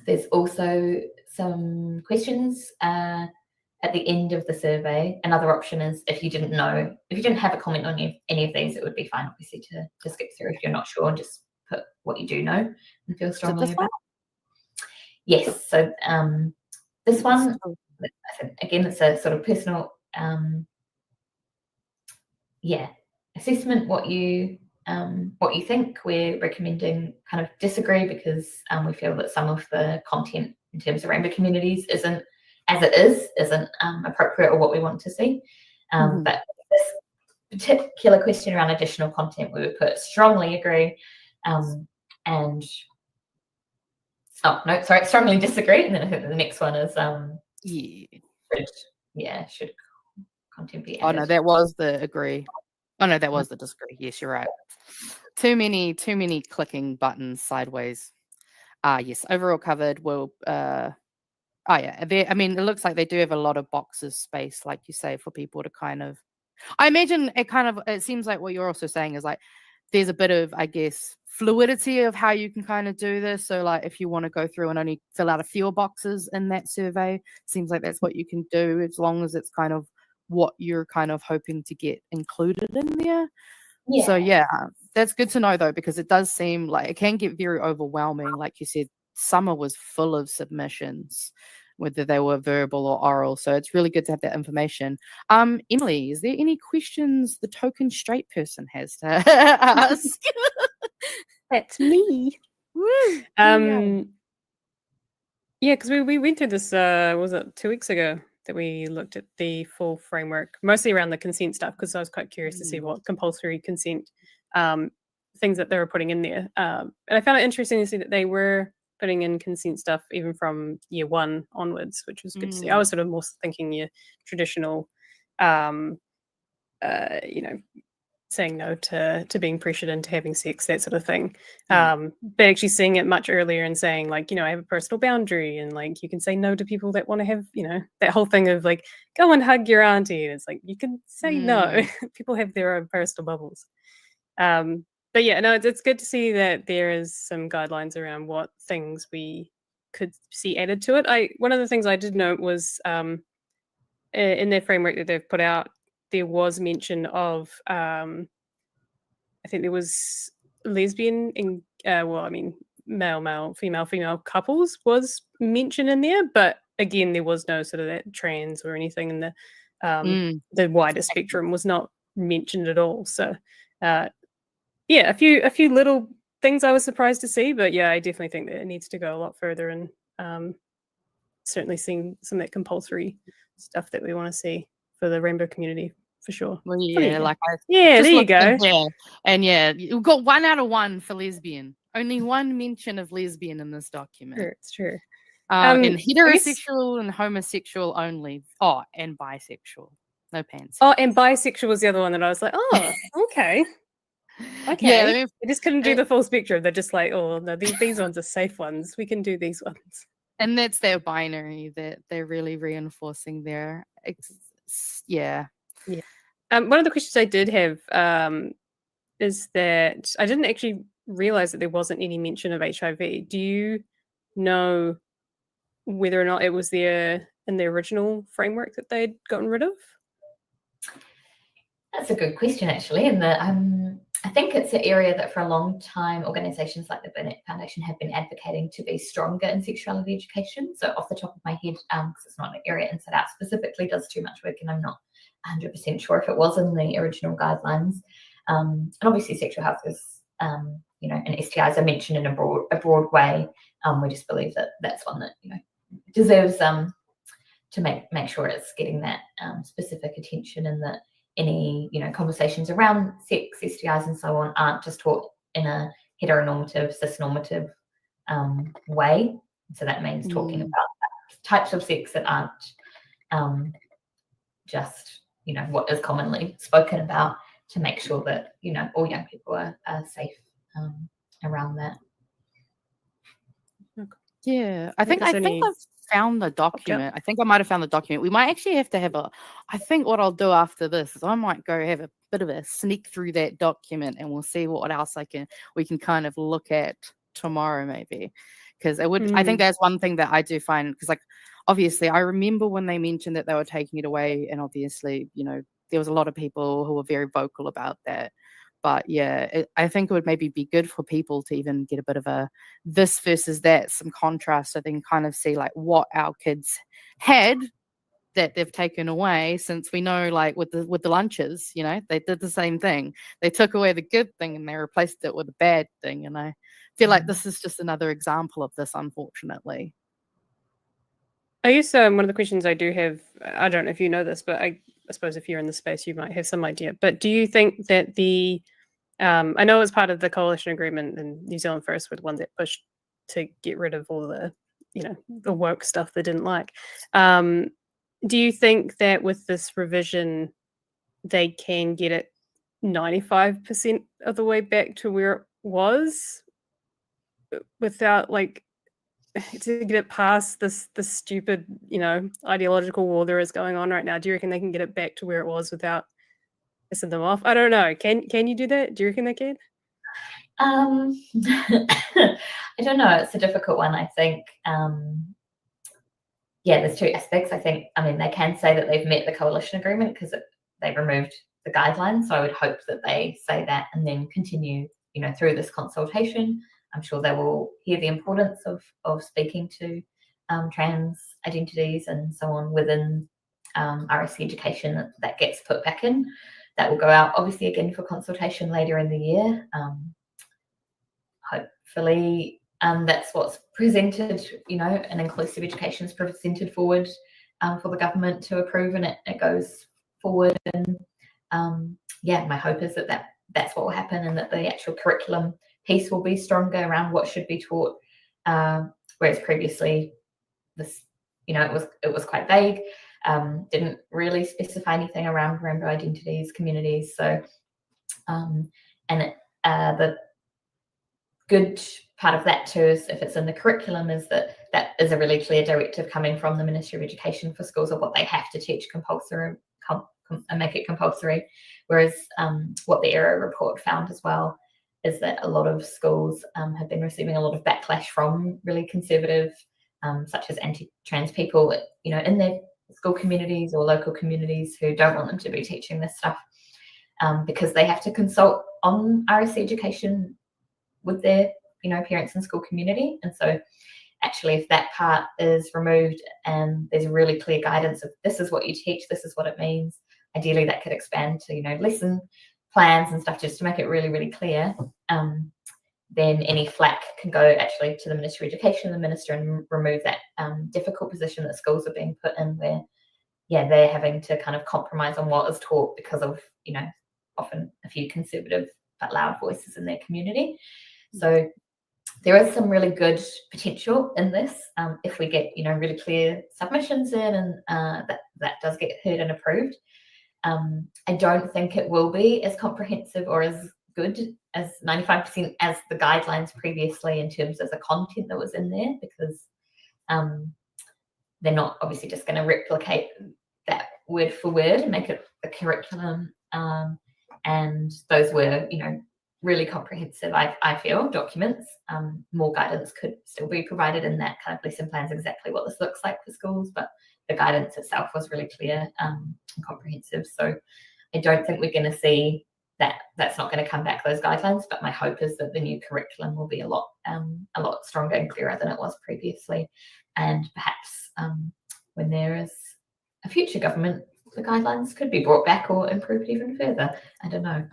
There's also some questions at the end of the survey. Another option is if you didn't have a comment on any of these, it would be fine obviously to skip through if you're not sure and just put what you do know and feel strongly about. Yes, so this one, again, it's a sort of personal assessment, what you think. We're recommending kind of disagree because we feel that some of the content in terms of rainbow communities isn't appropriate or what we want to see. But this particular question around additional content, we would put strongly agree, and strongly disagree. And then I think the next one is should content be added? Oh no, that was the agree. Oh no, that was the disagree. Yes, you're right. Too many clicking buttons sideways. Yes, overall covered. Well, I mean, it looks like they do have a lot of boxes space, like you say, for people to kind of. I imagine it seems like what you're also saying is like there's a bit of, I guess, fluidity of how you can kind of do this. So like if you want to go through and only fill out a few boxes in that survey, seems like that's what you can do as long as it's kind of what you're kind of hoping to get included in there. Yeah. So yeah, that's good to know though, because it does seem like it can get very overwhelming. Like you said, summer was full of submissions, whether they were verbal or oral. So it's really good to have that information. Emily, is there any questions the token straight person has to ask? That's me. Woo! Yeah, because we went through this, was it 2 weeks ago that we looked at the full framework, mostly around the consent stuff, because I was quite curious to see what compulsory consent things that they were putting in there. And I found it interesting to see that they were putting in consent stuff even from year 1 onwards, which was good to see. I was sort of more thinking your traditional, saying no to being pressured into having sex, that sort of thing. But actually seeing it much earlier and saying like, I have a personal boundary, and like you can say no to people that want to have, that whole thing of like, go and hug your auntie. And it's like, you can say no. People have their own personal bubbles. But yeah, no, it's good to see that there is some guidelines around what things we could see added to it. One of the things I did note was in their framework that they've put out, there was mention of, I think there was lesbian, male, female couples was mentioned in there, but again, there was no sort of that trans or anything in the wider spectrum was not mentioned at all. So, yeah, a few little things I was surprised to see, but yeah, I definitely think that it needs to go a lot further, and certainly seeing some of that compulsory stuff that we want to see for the rainbow community for sure. Well, yeah, there you go. And yeah, you've got 1 out of 1 for lesbian. Only 1 mention of lesbian in this document. Sure, it's true. And heterosexual and homosexual only. Oh, and bisexual. No pants. Oh, and bisexual was the other one that I was like, oh, okay. Okay. Yeah, they just couldn't do the full spectrum. They're just like, oh no, these ones are safe ones. We can do these ones. And that's their binary that they're really reinforcing there. Yeah. One of the questions I did have is that I didn't actually realize that there wasn't any mention of HIV. Do you know whether or not it was there in the original framework that they'd gotten rid of? That's a good question, actually. And I think it's an area that for a long time organisations like the Burnett Foundation have been advocating to be stronger in sexuality education. So off the top of my head, because it's not an area InsideOUT specifically does too much work, and I'm not 100% sure if it was in the original guidelines. And obviously sexual health is, and STIs are mentioned in a broad way. We just believe that that's one that, deserves to make sure it's getting that specific attention, and that any conversations around sex, STIs and so on aren't just taught in a heteronormative, cisnormative way. So that means talking about types of sex that aren't just what is commonly spoken about, to make sure that all young people are safe around that. Yeah, I think I've found the document. I think I might have found the document. We might actually have to have I think what I'll do after this is I might go have a bit of a sneak through that document, and we'll see what else we can kind of look at tomorrow maybe, because I think that's one thing that I do find, because like obviously I remember when they mentioned that they were taking it away, and obviously there was a lot of people who were very vocal about that. But yeah, I think it would maybe be good for people to even get a bit of a this versus that, some contrast, so they can kind of see like what our kids had that they've taken away, since we know, like with the lunches, you know, they did the same thing. They took away the good thing and they replaced it with a bad thing. And I feel like this is just another example of this, unfortunately. I guess one of the questions I do have, I don't know if you know this, but I suppose if you're in the space, you might have some idea. But do you think that I know as part of the coalition agreement, and New Zealand First were the ones that pushed to get rid of all the, the woke stuff they didn't like. Do you think that with this revision, they can get it 95% of the way back to where it was without to get it past this stupid, ideological war there is going on right now? Do you reckon they can get it back to where it was without pissing them off? I don't know. Can you do that? Do you reckon they can? I don't know. It's a difficult one, I think. Yeah, there's two aspects. They can say that they've met the coalition agreement because they've removed the guidelines. So I would hope that they say that and then continue, through this consultation. I'm sure they will hear the importance of speaking to trans identities and so on within RSE education that gets put back in. That will go out, obviously, again for consultation later in the year. Hopefully, that's what's presented, and inclusive education is presented forward for the government to approve, and it goes forward. And my hope is that that's what will happen, and that the actual curriculum piece will be stronger around what should be taught, whereas previously this, it was quite vague, didn't really specify anything around rainbow identities, communities. So, the good part of that too is if it's in the curriculum is that is a really clear directive coming from the Ministry of Education for schools of what they have to teach compulsory and make it compulsory. Whereas what the ERA report found as well is that a lot of schools have been receiving a lot of backlash from really conservative, such as anti-trans people, in their school communities or local communities who don't want them to be teaching this stuff because they have to consult on RSE education with their, parents and school community. And so actually if that part is removed and there's really clear guidance of this is what you teach, this is what it means, ideally that could expand to, lesson plans and stuff just to make it really, really clear. Then any flack can go actually to the Ministry of Education, the minister, and remove that difficult position that schools are being put in where, they're having to kind of compromise on what is taught because of, often a few conservative but loud voices in their community. So there is some really good potential in this if we get, really clear submissions in and that does get heard and approved. I don't think it will be as comprehensive or as good as 95% as the guidelines previously in terms of the content that was in there, because they're not obviously just going to replicate that word for word and make it a curriculum. And those were, really comprehensive, I feel, documents. More guidance could still be provided in that kind of lesson plans, exactly what this looks like for schools, but the guidance itself was really clear and comprehensive. So I don't think we're going to see that's not going to come back, those guidelines, but my hope is that the new curriculum will be a lot stronger and clearer than it was previously. And perhaps when there is a future government, the guidelines could be brought back or improved even further. I don't know.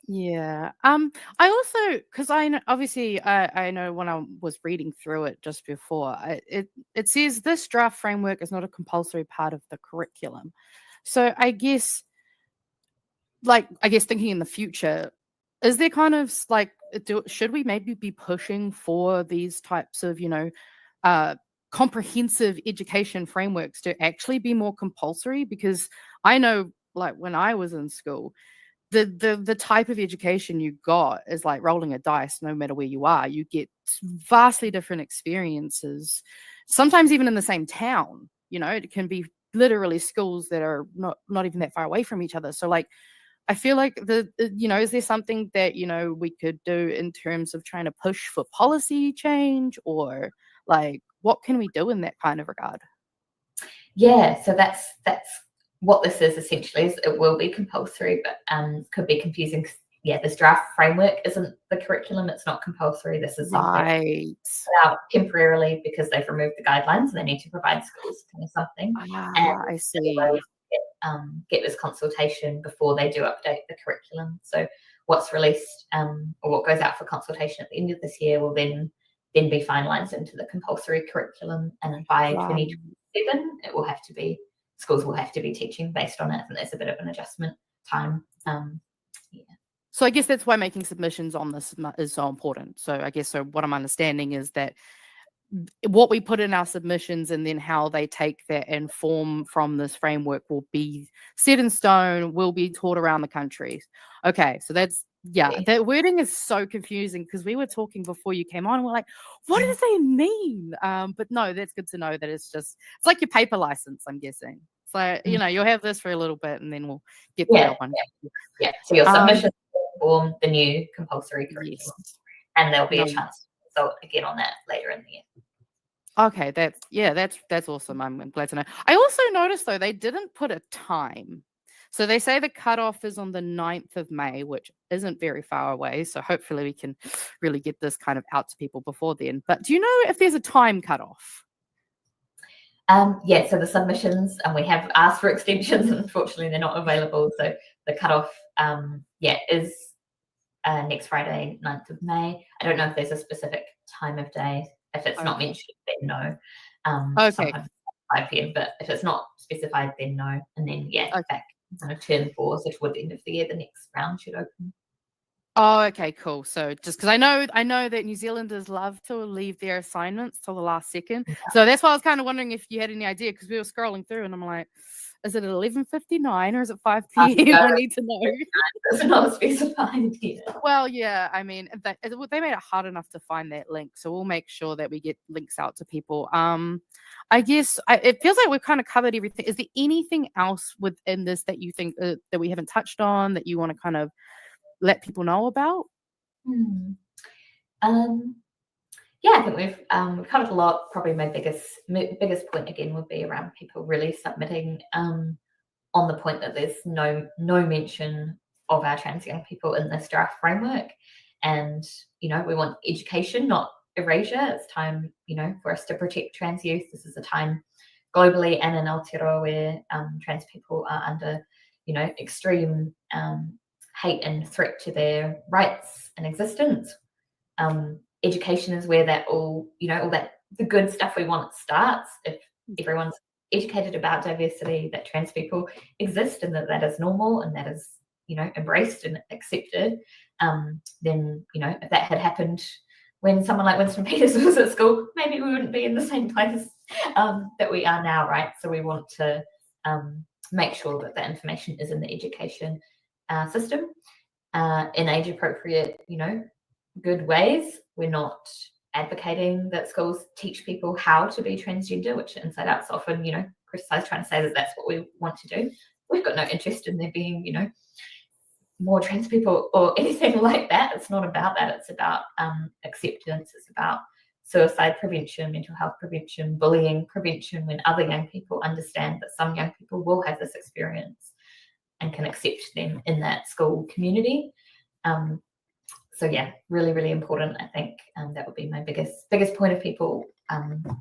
Yeah. I also, because I know, obviously, I know when I was reading through it just before, it says this draft framework is not a compulsory part of the curriculum. So I guess thinking in the future, is there kind of should we maybe be pushing for these types of, comprehensive education frameworks to actually be more compulsory? Because I know, when I was in school, the type of education you got is like rolling a dice. No matter where you are, you get vastly different experiences, sometimes even in the same town. It can be literally schools that are not even that far away from each other. So I feel like is there something that we could do in terms of trying to push for policy change, or what can we do in that kind of regard? Yeah, so that's what this is essentially. Is it will be compulsory, but could be confusing. this draft framework isn't the curriculum. It's not compulsory. This is something Right. put out temporarily because they've removed the guidelines and they need to provide schools kind of something. I see. Get this consultation before they do update the curriculum. So what's released or what goes out for consultation at the end of this year will then be finalised into the compulsory curriculum, and by 2027 it will have to be, schools will have to be teaching based on it, and there's a bit of an adjustment time. So I guess that's why making submissions on this is so important. So I guess, so what I'm understanding is that what we put in our submissions and then how they take that and form from this framework will be set in stone, will be taught around the country. Okay, so that's, that wording is so confusing because we were talking before you came on and we're like, what do they mean? But no, that's good to know that it's like your paper license, I'm guessing. So, you'll have this for a little bit and then we'll get the real one. Yeah, so your submission will form the new compulsory curriculum, and there'll be a chance to consult again on that later in the year. Okay, that's awesome. I'm glad to know. I also noticed though they didn't put a time. So they say the cutoff is on the 9th of May, which isn't very far away. So hopefully we can really get this kind of out to people before then. But do you know if there's a time cutoff? So the submissions, and we have asked for extensions, and unfortunately they're not available. So the cutoff, is next Friday, 9th of May. I don't know if there's a specific time of day. If it's not mentioned, then no. Sometimes 5 p.m. But if it's not specified, then no. And then back kind of term 4, so toward the end of the year, the next round should open. Oh, okay, cool. So just because I know that New Zealanders love to leave their assignments till the last second. So that's why I was kind of wondering if you had any idea, because we were scrolling through and I'm like, is it 11:59 or is it 5 p.m.? I need to know. It's not specified here. Well, yeah, I mean, they made it hard enough to find that link, so we'll make sure that we get links out to people. I guess it feels like we've kind of covered everything. Is there anything else within this that you think that we haven't touched on that you want to kind of let people know about? I think we've covered a lot. Probably my biggest point again would be around people really submitting on the point that there's no mention of our trans young people in this draft framework. And we want education, not erasure. It's time for us to protect trans youth. This is a time globally and in Aotearoa where trans people are under extreme hate and threat to their rights and existence. Education is where that all that the good stuff we want starts. If everyone's educated about diversity, that trans people exist and that is normal and that is embraced and accepted, then if that had happened when someone like Winston Peters was at school, maybe we wouldn't be in the same place that we are now, right? So we want to make sure that that information is in the education system in age appropriate good ways. We're not advocating that schools teach people how to be transgender, which InsideOUT's often, criticised, trying to say that that's what we want to do. We've got no interest in there being, more trans people or anything like that. It's not about that. It's about acceptance. It's about suicide prevention, mental health prevention, bullying prevention, when other young people understand that some young people will have this experience and can accept them in that school community. So really, really important. I think that would be my biggest point. If people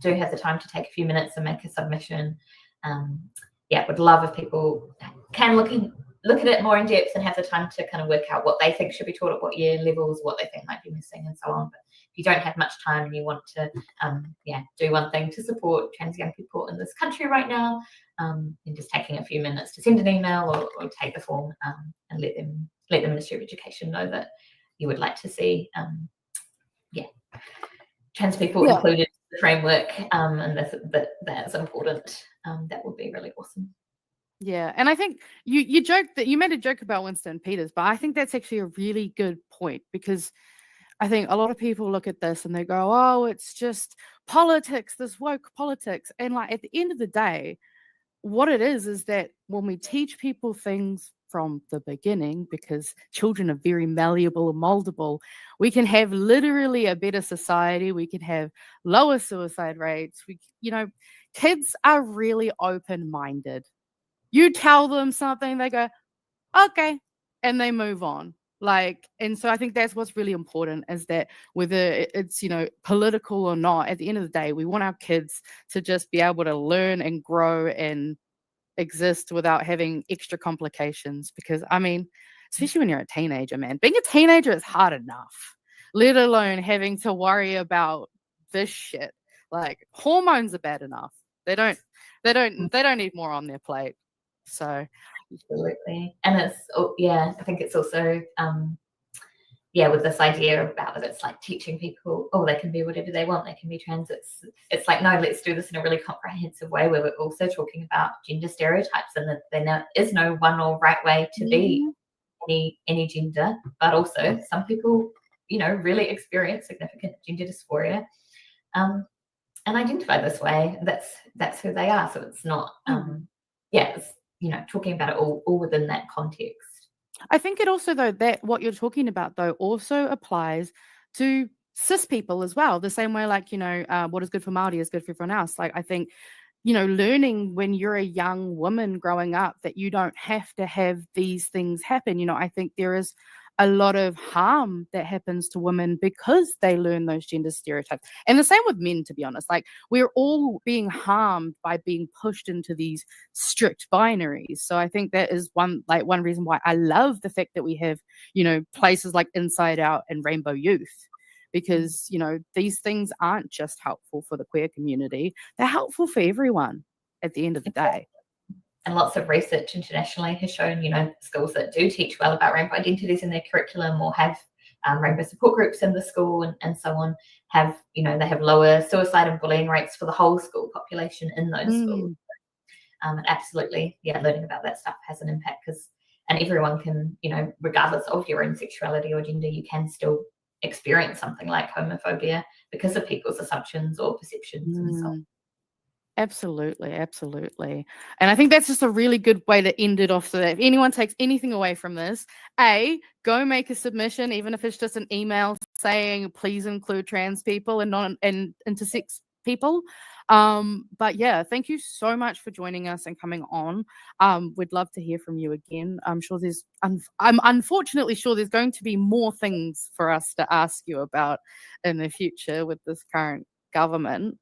do have the time to take a few minutes and make a submission, would love if people can look at it more in depth and have the time to kind of work out what they think should be taught at what year levels, what they think might be missing, and so on. But if you don't have much time and you want to do one thing to support trans young people in this country right now, then just taking a few minutes to send an email or take the form and let the Ministry of Education know that you would like to see trans people included in the framework, and that's important. That would be really awesome. Yeah, and I think you joked that you made a joke about Winston Peters, but I think that's actually a really good point, because I think a lot of people look at this and they go, oh, it's just politics, this woke politics. And like at the end of the day, what it is that when we teach people things from the beginning, because children are very malleable and moldable, we can have literally a better society. We can have lower suicide rates. Kids are really open-minded. You tell them something, they go, okay, and they move on. Like, and so I think that's what's really important, is that whether it's, political or not, at the end of the day, we want our kids to just be able to learn and grow and exist without having extra complications. Because, I mean, especially when you're a teenager, man, being a teenager is hard enough, let alone having to worry about this shit. Like, hormones are bad enough. They don't need more on their plate. So Absolutely. And it's, I think it's also, with this idea about that it's like teaching people, they can be whatever they want, they can be trans. It's like, no, let's do this in a really comprehensive way, where we're also talking about gender stereotypes, and that there is no one or right way to be any gender, but also some people, really experience significant gender dysphoria, and identify this way. That's who they are. So it's not, it's, talking about it all within that context. I think it also, though, that what you're talking about, though, also applies to cis people as well. The same way, like, what is good for Māori is good for everyone else. Like, I think, learning when you're a young woman growing up that you don't have to have these things happen. I think there is a lot of harm that happens to women because they learn those gender stereotypes. And the same with men, to be honest. Like, we're all being harmed by being pushed into these strict binaries. So I think that is one reason why I love the fact that we have, places like Inside Out and Rainbow Youth, because, these things aren't just helpful for the queer community. They're helpful for everyone at the end of the day. And lots of research internationally has shown, schools that do teach well about rainbow identities in their curriculum, or have rainbow support groups in the school and so on, have, they have lower suicide and bullying rates for the whole school population in those schools. And absolutely, learning about that stuff has an impact, and everyone can, regardless of your own sexuality or gender, you can still experience something like homophobia because of people's assumptions or perceptions and so on. Absolutely. And I think that's just a really good way to end it off, so that if anyone takes anything away from this, go make a submission, even if it's just an email saying please include trans people and intersex people. But yeah, thank you so much for joining us and coming on. We'd love to hear from you again. I'm unfortunately sure there's going to be more things for us to ask you about in the future with this current government.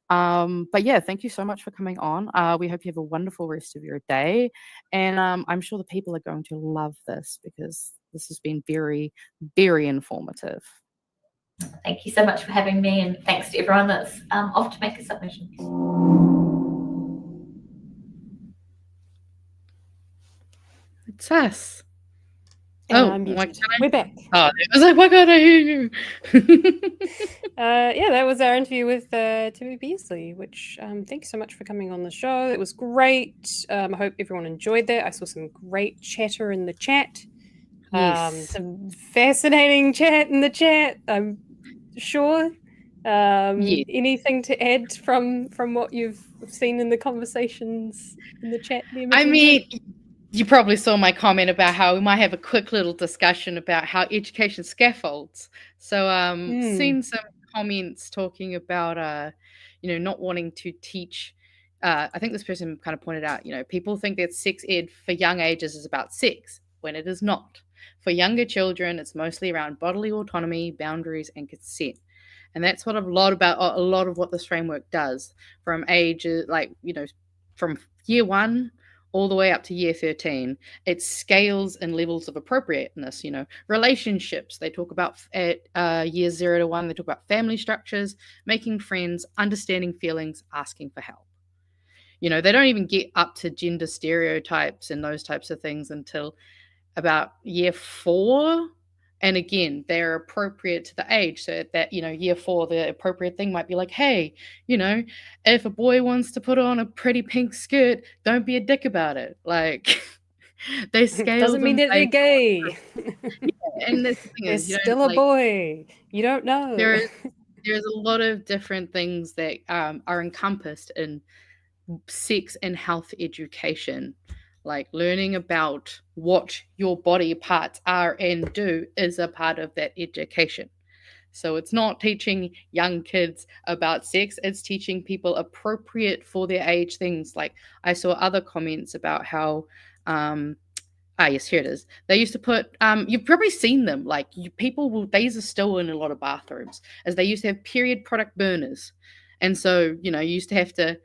But yeah, thank you so much for coming on. We hope you have a wonderful rest of your day, and I'm sure the people are going to love this, because this has been very, very informative. Thank you so much for having me, and thanks to everyone that's off to make a submission. It's us. And we're back. Oh, it was like, why can't I hear you? That was our interview with Tabby Besley, which thank you so much for coming on the show. It was great. I hope everyone enjoyed that. I saw some great chatter in the chat. Yes. Some fascinating chat in the chat, I'm sure. Yes. Anything to add from what you've seen in the conversations in the chat there, I Magenta? mean, you probably saw my comment about how we might have a quick little discussion about how education scaffolds. So seen some comments talking about not wanting to teach. I think this person kind of pointed out, people think that sex ed for young ages is about sex, when it is not. For younger children, it's mostly around bodily autonomy, boundaries, and consent. And that's what a lot of what this framework does, from ages from year 1 all the way up to year 13. It scales and levels of appropriateness. Relationships, they talk about at year 0 to 1, they talk about family structures, making friends, understanding feelings, asking for help. They don't even get up to gender stereotypes and those types of things until about year 4. And again, they're appropriate to the age. So at that, year 4, the appropriate thing might be like, hey, if a boy wants to put on a pretty pink skirt, don't be a dick about it. Like, they scale. Doesn't mean that they're gay. And the thing They're is, still a boy. You don't know. There's a lot of different things that are encompassed in sex and health education. Like, learning about what your body parts are and do is a part of that education. So it's not teaching young kids about sex, it's teaching people appropriate for their age things. Like, I saw other comments about how Yes, here it is. They used to put, you've probably seen them. Like these are still in a lot of bathrooms, as they used to have period product burners, and so you used to have to.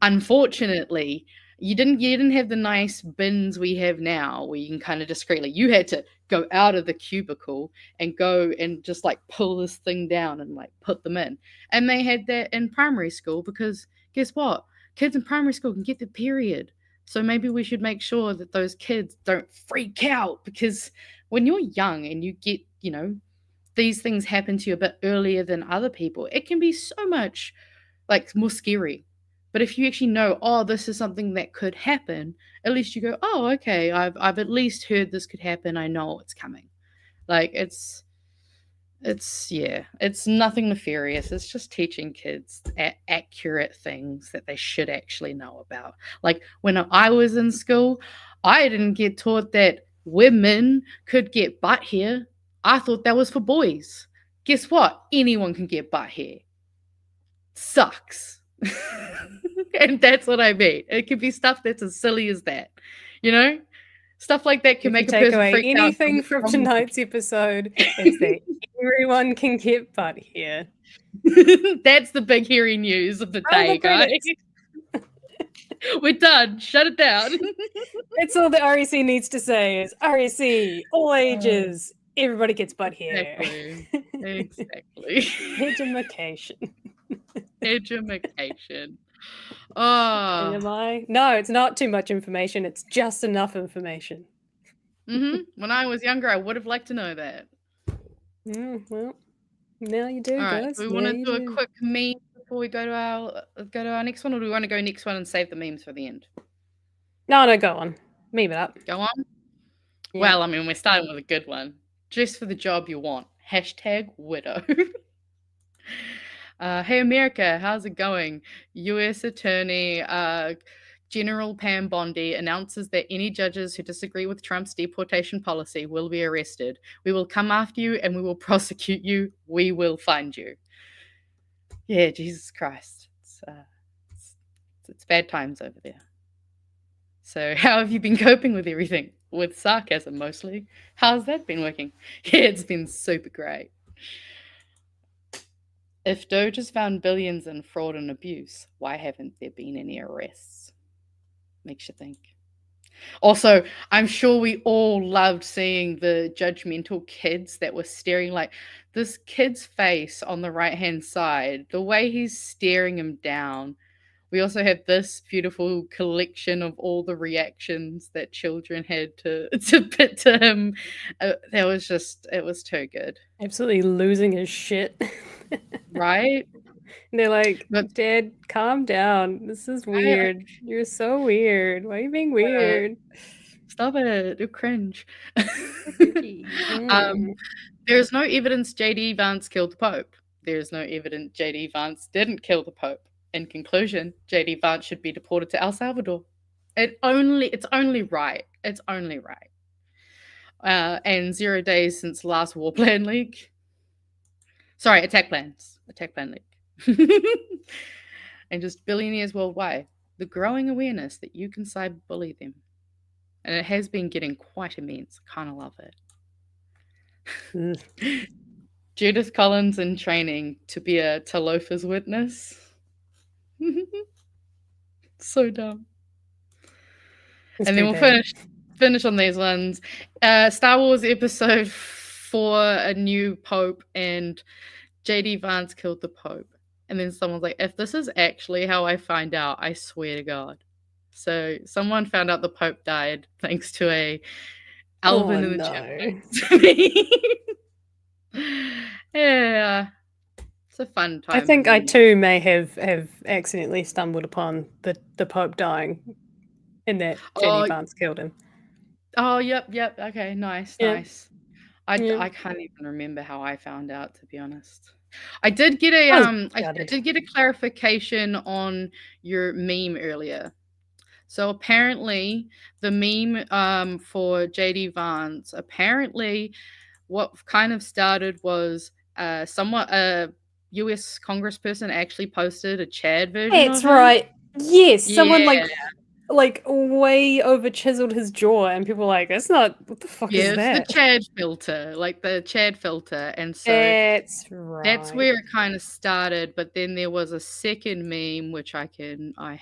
Unfortunately, you didn't have the nice bins we have now, where you can kind of discreetly. You had to go out of the cubicle and go and just like pull this thing down and like put them in. And they had that in primary school because guess what? Kids in primary school can get their period. So maybe we should make sure that those kids don't freak out, because when you're young and you get, these things happen to you a bit earlier than other people, it can be so much like more scary. But if you actually know, oh, this is something that could happen, at least you go, oh, okay, I've at least heard this could happen. I know it's coming. Like it's nothing nefarious. It's just teaching kids accurate things that they should actually know about. Like when I was in school, I didn't get taught that women could get butt hair. I thought that was for boys. Guess what? Anyone can get butt hair. Sucks. And that's what I mean. It could be stuff that's as silly as that. Stuff like that can make a person take away freak out. anything from tonight's episode, it's that everyone can get butt hair. That's the big hairy news of the day, guys. We're done. Shut it down. That's all the RSE needs to say is RSE, all ages, everybody gets butt hair. Exactly. Edumacation. Edumacation. Oh. Am I? No, it's not too much information. It's just enough information. When I was younger, I would have liked to know that. Well, now you do, all right, guys. Do we want to do a quick meme before we go to our next one, or do we want to go next one and save the memes for the end? No, go on. Meme it up. Go on? Yeah. Well, I mean, we're starting with a good one. Dress for the job you want. #widow. Hey, America, how's it going? U.S. Attorney General Pam Bondi announces that any judges who disagree with Trump's deportation policy will be arrested. We will come after you and we will prosecute you. We will find you. Yeah, Jesus Christ. It's bad times over there. So how have you been coping with everything? With sarcasm, mostly. How's that been working? Yeah, it's been super great. If Doge has found billions in fraud and abuse, why haven't there been any arrests? Makes you think. Also, I'm sure we all loved seeing the judgmental kids that were staring, like this kid's face on the right-hand side, the way he's staring him down. We also have this beautiful collection of all the reactions that children had to put to him. It was too good. Absolutely losing his shit. Right? And they're like, Dad, calm down. This is weird. You're so weird. Why are you being weird? Stop it. You're cringe. There's no evidence J.D. Vance killed the Pope. There's no evidence J.D. Vance didn't kill the Pope. In conclusion, J.D. Vance should be deported to El Salvador. It's only right. It's only right. And 0 days since last war plan leak. Sorry, attack plan leak. And just billionaires worldwide. The growing awareness that you can cyberbully them. And it has been getting quite immense. I kind of love it. Judith Collins in training to be a Talofa's witness. So dumb. It's and then we'll finish on these ones. Star Wars Episode 4, a new Pope, and J.D. Vance killed the Pope. And then someone's like, if this is actually how I find out, I swear to God. So someone found out the Pope died thanks to a Alvin in the chat. Yeah. It's a fun time. I think I too may have accidentally stumbled upon the Pope dying in that J.D. Vance killed him. Oh, yep. Okay, nice. I can't even remember how I found out, to be honest. I did get a clarification on your meme earlier. So apparently the meme for J.D. Vance, apparently what kind of started was a US congressperson actually posted a Chad version. That's right. Yes, someone like way over chiseled his jaw, and people were like, "That's not what the fuck Yeah, is it's that?" the Chad filter, like the Chad filter, and so That's right. that's where it kind of started. But then there was a second meme which I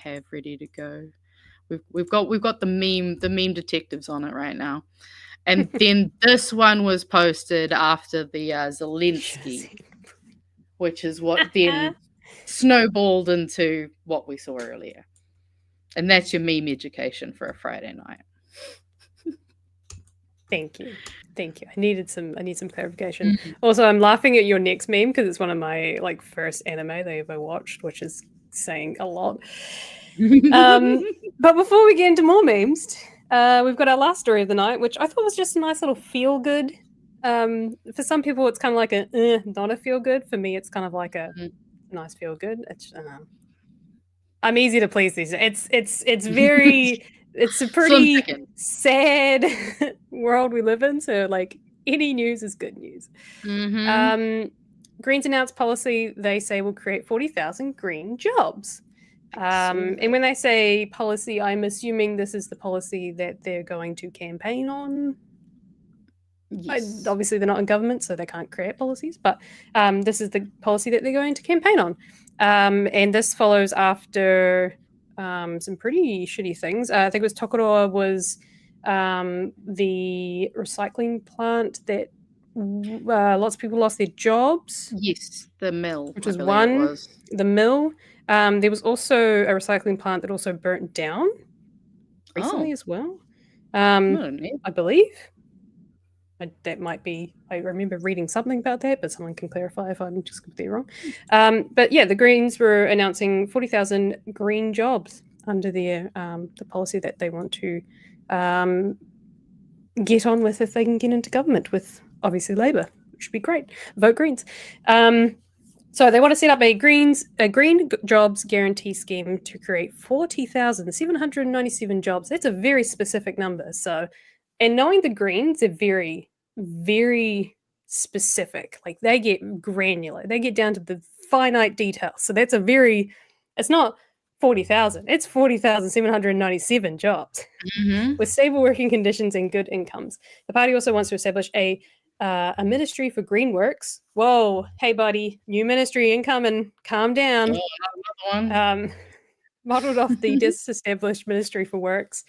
have ready to go. We've got the meme detectives on it right now, and then this one was posted after the Zelensky, which is what then snowballed into what we saw earlier, and that's your meme education for a Friday night. Thank you. I need some clarification. Also, I'm laughing at your next meme because it's one of my like first anime they ever watched, which is saying a lot. But before we get into more memes, we've got our last story of the night, which I thought was just a nice little feel good. For some people, it's kind of like a not a feel good. For me, it's kind of like a nice feel good. It's I'm easy to please these. It's very it's a pretty sad world we live in. So like any news is good news. Greens announced policy they say will create 40,000 green jobs. And when they say policy, I'm assuming this is the policy that they're going to campaign on. Yes. Obviously, they're not in government, so they can't create policies, but this is the policy that they're going to campaign on. And this follows after some pretty shitty things. I think it was Tokoroa was the recycling plant that lots of people lost their jobs. Yes, the mill. Which was one. The mill. There was also a recycling plant that also burnt down recently as well. I believe. That might be, I remember reading something about that, but someone can clarify if I'm just completely wrong. But yeah, the Greens were announcing 40,000 green jobs under the policy that they want to get on with if they can get into government with, obviously, Labour, which would be great. Vote Greens. So they want to set up a green jobs guarantee scheme to create 40,797 jobs. That's a very specific number. So, and knowing the Greens, they're very, very specific. Like they get granular. They get down to the finite details. So that's it's not 40,000. It's 40,797 jobs with stable working conditions and good incomes. The party also wants to establish a ministry for green works. Whoa, hey buddy, new ministry incoming. Calm down. Modeled off the disestablished Ministry for Works.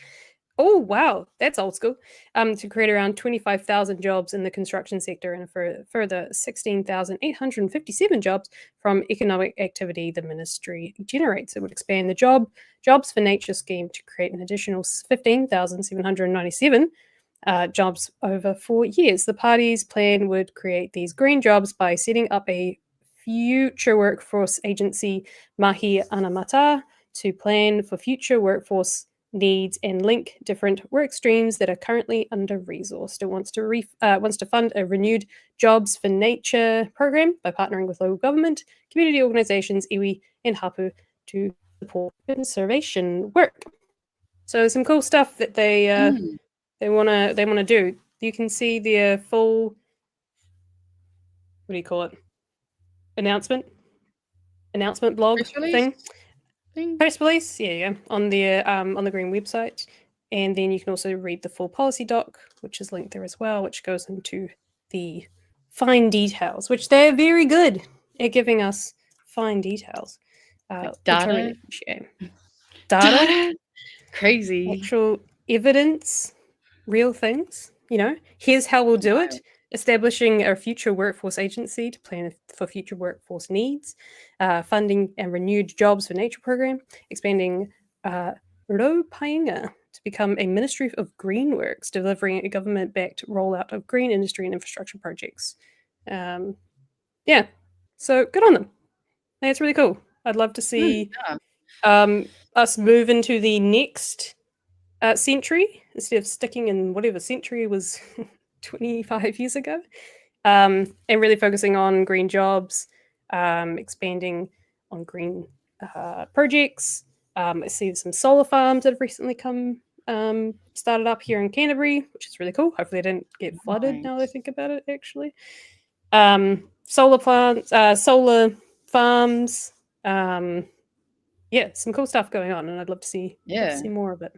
Oh wow, that's old school. To create around 25,000 jobs in the construction sector and a further 16,857 jobs from economic activity the ministry generates. It would expand the jobs for nature scheme to create an additional 15,797 jobs over 4 years. The party's plan would create these green jobs by setting up a future workforce agency, Mahi Anamata, to plan for future workforce needs and link different work streams that are currently under-resourced. It wants to fund a renewed Jobs for Nature program by partnering with local government, community organisations, iwi, and hapu to support conservation work. So some cool stuff that they want to do. You can see the full, what do you call it? Announcement blog thing. Press release, yeah, on the Green website, and then you can also read the full policy doc, which is linked there as well, which goes into the fine details, which they're very good at giving us fine details. Data, data, crazy, actual evidence, real things. Here's how we'll do it. Establishing a future workforce agency to plan for future workforce needs, funding and renewed Jobs for Nature program, expanding Ro Painga to become a Ministry of Green Works, delivering a government-backed rollout of green industry and infrastructure projects. So good on them. It's really cool. I'd love to see us move into the next century instead of sticking in whatever century was 25 years ago, and really focusing on green jobs, expanding on green projects. I see some solar farms that have recently started up here in Canterbury, which is really cool. Hopefully they didn't get flooded now that I think about it, actually. Solar farms, yeah, some cool stuff going on, and I'd love to see more of it.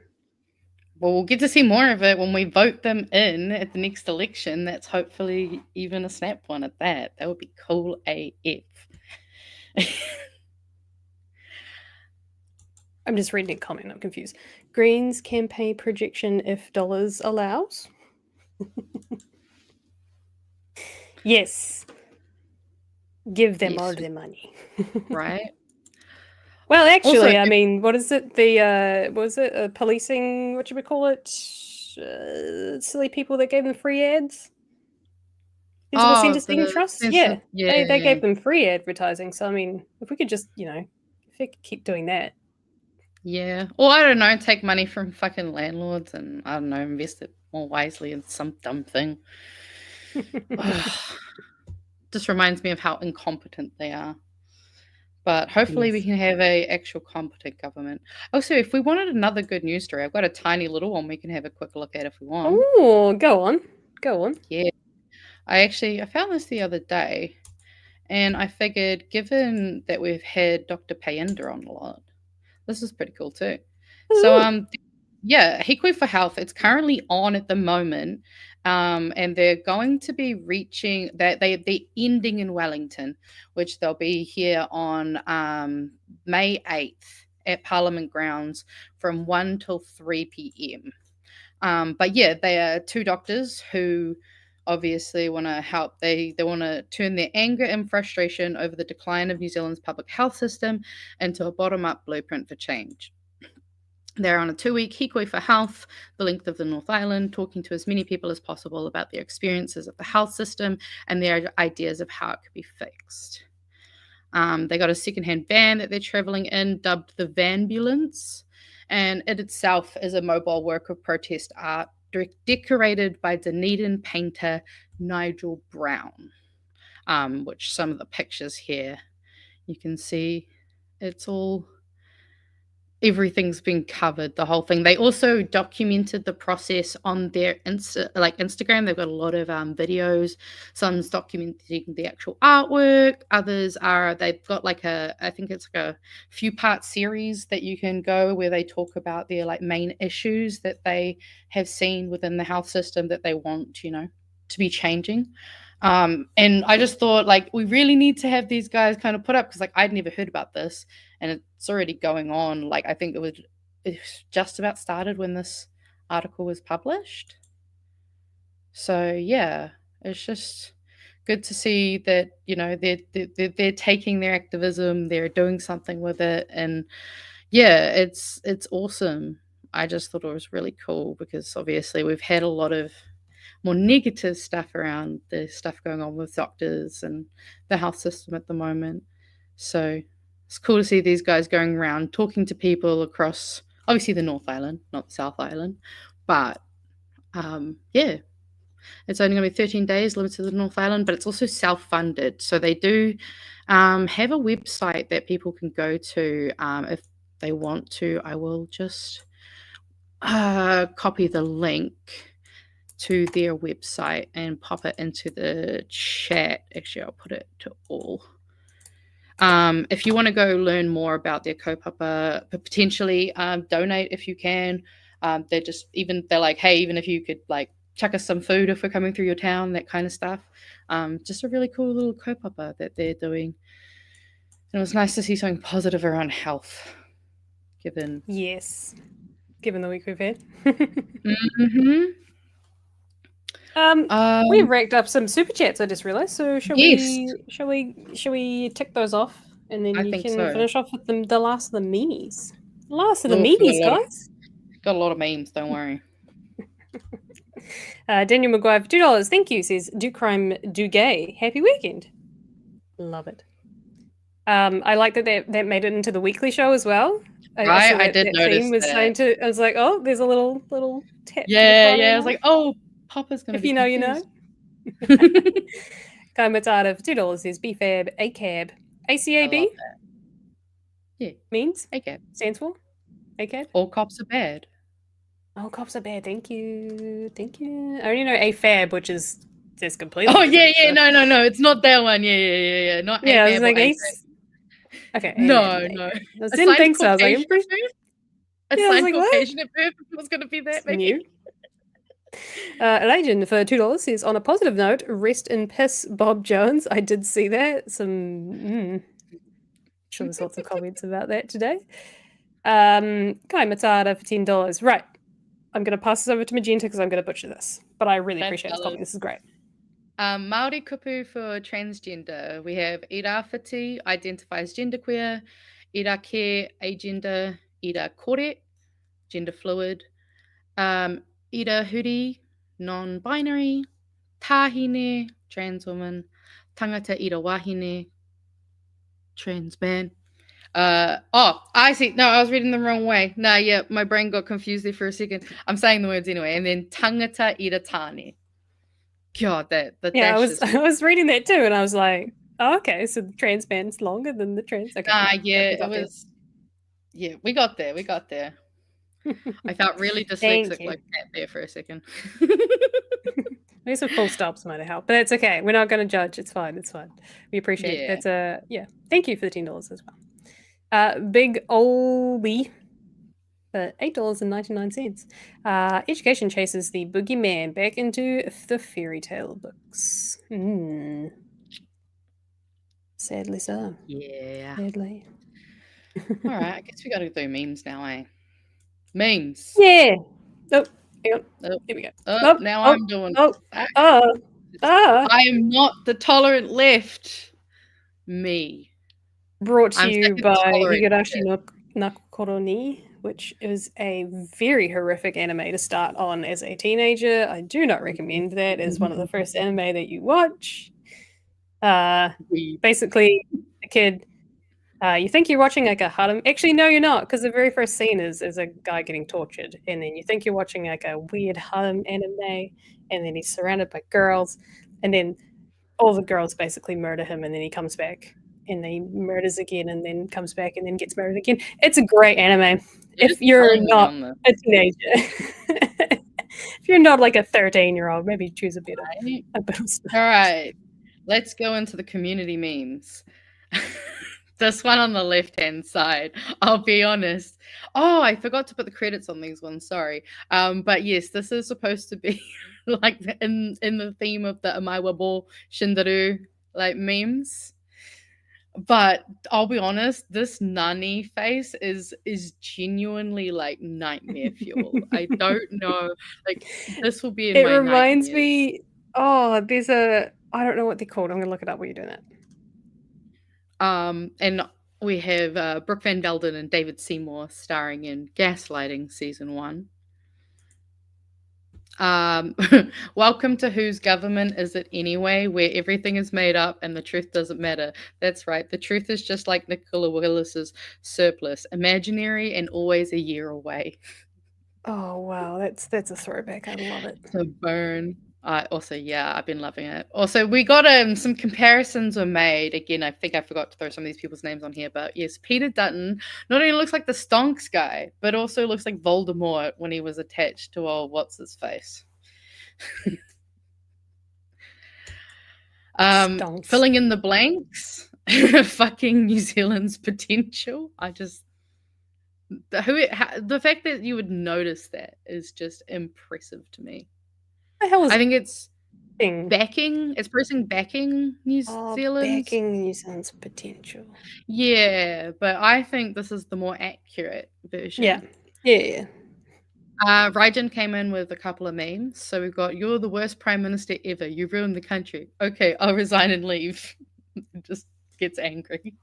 Well, we'll get to see more of it when we vote them in at the next election. That's hopefully even a snap one at that. That would be cool AF. I'm just reading a comment. I'm confused. Greens campaign projection if dollars allows. Yes. Give them Yes. all the money. Right? Well, actually, Also, I mean, what is it? The policing? What should we call it? Silly people that gave them free ads. Visible Sentencing Trust. Yeah, they gave them free advertising. So I mean, if we could just, if we could keep doing that. Yeah. Or I don't know, take money from fucking landlords and I don't know, invest it more wisely in some dumb thing. Just reminds me of how incompetent they are. But hopefully we can have a actual competent government. Also, if we wanted another good news story, I've got a tiny little one we can have a quick look at if we want. Oh, go on. Yeah. I found this the other day, and I figured, given that we've had Dr. Payenda on a lot, this is pretty cool too. Ooh. So, Hikui for Health, it's currently on at the moment, and they're going to be reaching that they're ending in Wellington, which they'll be here on May 8th at Parliament Grounds from 1 till 3 p.m. But yeah, they are two doctors who obviously want to help. They want to turn their anger and frustration over the decline of New Zealand's public health system into a bottom-up blueprint for change. They're on a 2-week Hikui for Health, the length of the North Island, talking to as many people as possible about their experiences of the health system and their ideas of how it could be fixed. They got a secondhand van that they're traveling in, dubbed the Vanbulance, and it itself is a mobile work of protest art decorated by Dunedin painter Nigel Brown, which some of the pictures here you can see everything's been covered, the whole thing. They also documented the process on their Instagram. They've got a lot of videos. Some's documenting the actual artwork. Others they've got I think it's like a few part series that you can go where they talk about their main issues that they have seen within the health system that they want, to be changing. And I just thought we really need to have these guys kind of put up, because I'd never heard about this, and it's already going on. I think it was just about started when this article was published. So yeah, it's just good to see that they're taking their activism, they're doing something with it, and yeah, it's awesome. I just thought it was really cool because obviously we've had a lot of more negative stuff around the stuff going on with doctors and the health system at the moment. So it's cool to see these guys going around talking to people across, obviously, the North Island, not the South Island. But yeah, it's only going to be 13 days limited to the North Island, but it's also self-funded. So they do have a website that people can go to if they want to. I will just copy the link to their website and pop it into the chat. Actually, I'll put it to all. If you want to go learn more about their kaupapa, but potentially donate if you can. They're like, hey, even if you could chuck us some food if we're coming through your town, that kind of stuff. Just a really cool little kaupapa that they're doing. And it was nice to see something positive around health, given the week we've had. Mm-hmm. We've racked up some super chats, I just realized. So shall we tick those off, and then you can finish off with the last of the memes. The last of the memes, guys. Got a lot of memes, don't worry. Daniel McGuire for $2. Thank you. Says do crime, do gay. Happy weekend. Love it. I like that made it into the weekly show as well. I did notice that. I was like, oh, there's a little tap. Yeah. I was like, oh, Papa's gonna. If you know, you know. Kai Matata for $2 says BFAB, ACAB, ACAB. Yeah, means ACAB stands for ACAB. All cops are bad. All cops are bad. Thank you. I only know AFAB, which is just completely. Oh yeah. No. It's not that one. Yeah. Not AFAB. I was like Okay. No, amen. no. I didn't think so. I was like, I'm pretty A Yeah, I was signed like, what? Caucasian at birth was going to be that, maybe. new. Elijah for $2 says, on a positive note, rest in piss, Bob Jones. I did see that. Sure there's lots of comments about that today. Kai Matata for $10. Right. I'm going to pass this over to Magenta because I'm going to butcher this. But I really Thanks, appreciate this comment. This is great. Māori kupu for transgender. We have Ira Whiti, identifies genderqueer, Ira Ke, agender, Ira Kore, gender fluid, Ira Huri, non-binary, Tāhine, trans woman, Tangata Ira Wahine, trans man. I see. No, I was reading the wrong way. No, yeah, my brain got confused there for a second. I'm saying the words anyway. And then Tangata Ira Tāne. God, that Yeah, I dash was reading that too, and I was like, oh, okay, so the trans man's longer than the trans. Okay, yeah, we it got there. was. Yeah, we got there. We got there. I felt really Thank dyslexic you. like that there for a second. Maybe some full stops might have helped, but it's okay. We're not going to judge. It's fine. It's fine. We appreciate it. That's Thank you for the $10 as well. Big Oldie for $8.99. Education chases the boogeyman back into the fairy tale books. Sadly so. Yeah. Sadly. All right. I guess we got to do memes now, eh? Memes. Yeah. Oh, hang on. Oh, Here we go. oh, now I'm doing. I am not the tolerant left. Me. Brought to I'm you second by tolerating Higurashi no Nakoroni, which is a very horrific anime to start on as a teenager. I do not recommend that as one of the first anime that you watch. Basically, the kid, you think you're watching like a harem. Actually, no, you're not, because the very first scene is a guy getting tortured, and then you think you're watching like a weird harem anime, and then he's surrounded by girls, and then all the girls basically murder him, and then he comes back, and then he murders again, and then comes back, and then gets murdered again. It's a great anime. If you're not a teenager, if you're not like a 13-year-old, maybe choose a better stuff. All right, let's go into the community memes. This one on the left-hand side, I'll be honest. Oh, I forgot to put the credits on these ones, sorry. But yes, this is supposed to be like in the theme of the Amaiwabo Shindaru like memes. But I'll be honest, this Nani face is genuinely like nightmare fuel. I don't know. Like this will be in my reminds nightmares. me, there's I don't know what they're called. I'm gonna look it up while you're doing that. And we have Brooke Van Velden and David Seymour starring in Gaslighting Season 1. Welcome to Whose Government Is It Anyway, where everything is made up and the truth doesn't matter. That's right. The truth is just like Nicola Willis's Surplus, imaginary and always a year away. Oh wow, that's a throwback. I love it. So burn. I've been loving it. Also, we got some comparisons were made. Again, I think I forgot to throw some of these people's names on here, but yes, Peter Dutton not only looks like the Stonks guy, but also looks like Voldemort when he was attached to what's his face. Filling in the blanks. Fucking New Zealand's potential. The fact that you would notice that is just impressive to me. I think it's backing. It's pressing backing New Zealand. Backing New Zealand's potential. Yeah, but I think this is the more accurate version. Yeah. Rajan came in with a couple of memes. So we've got, "You're the worst prime minister ever. You ruined the country. Okay, I'll resign and leave." Just gets angry.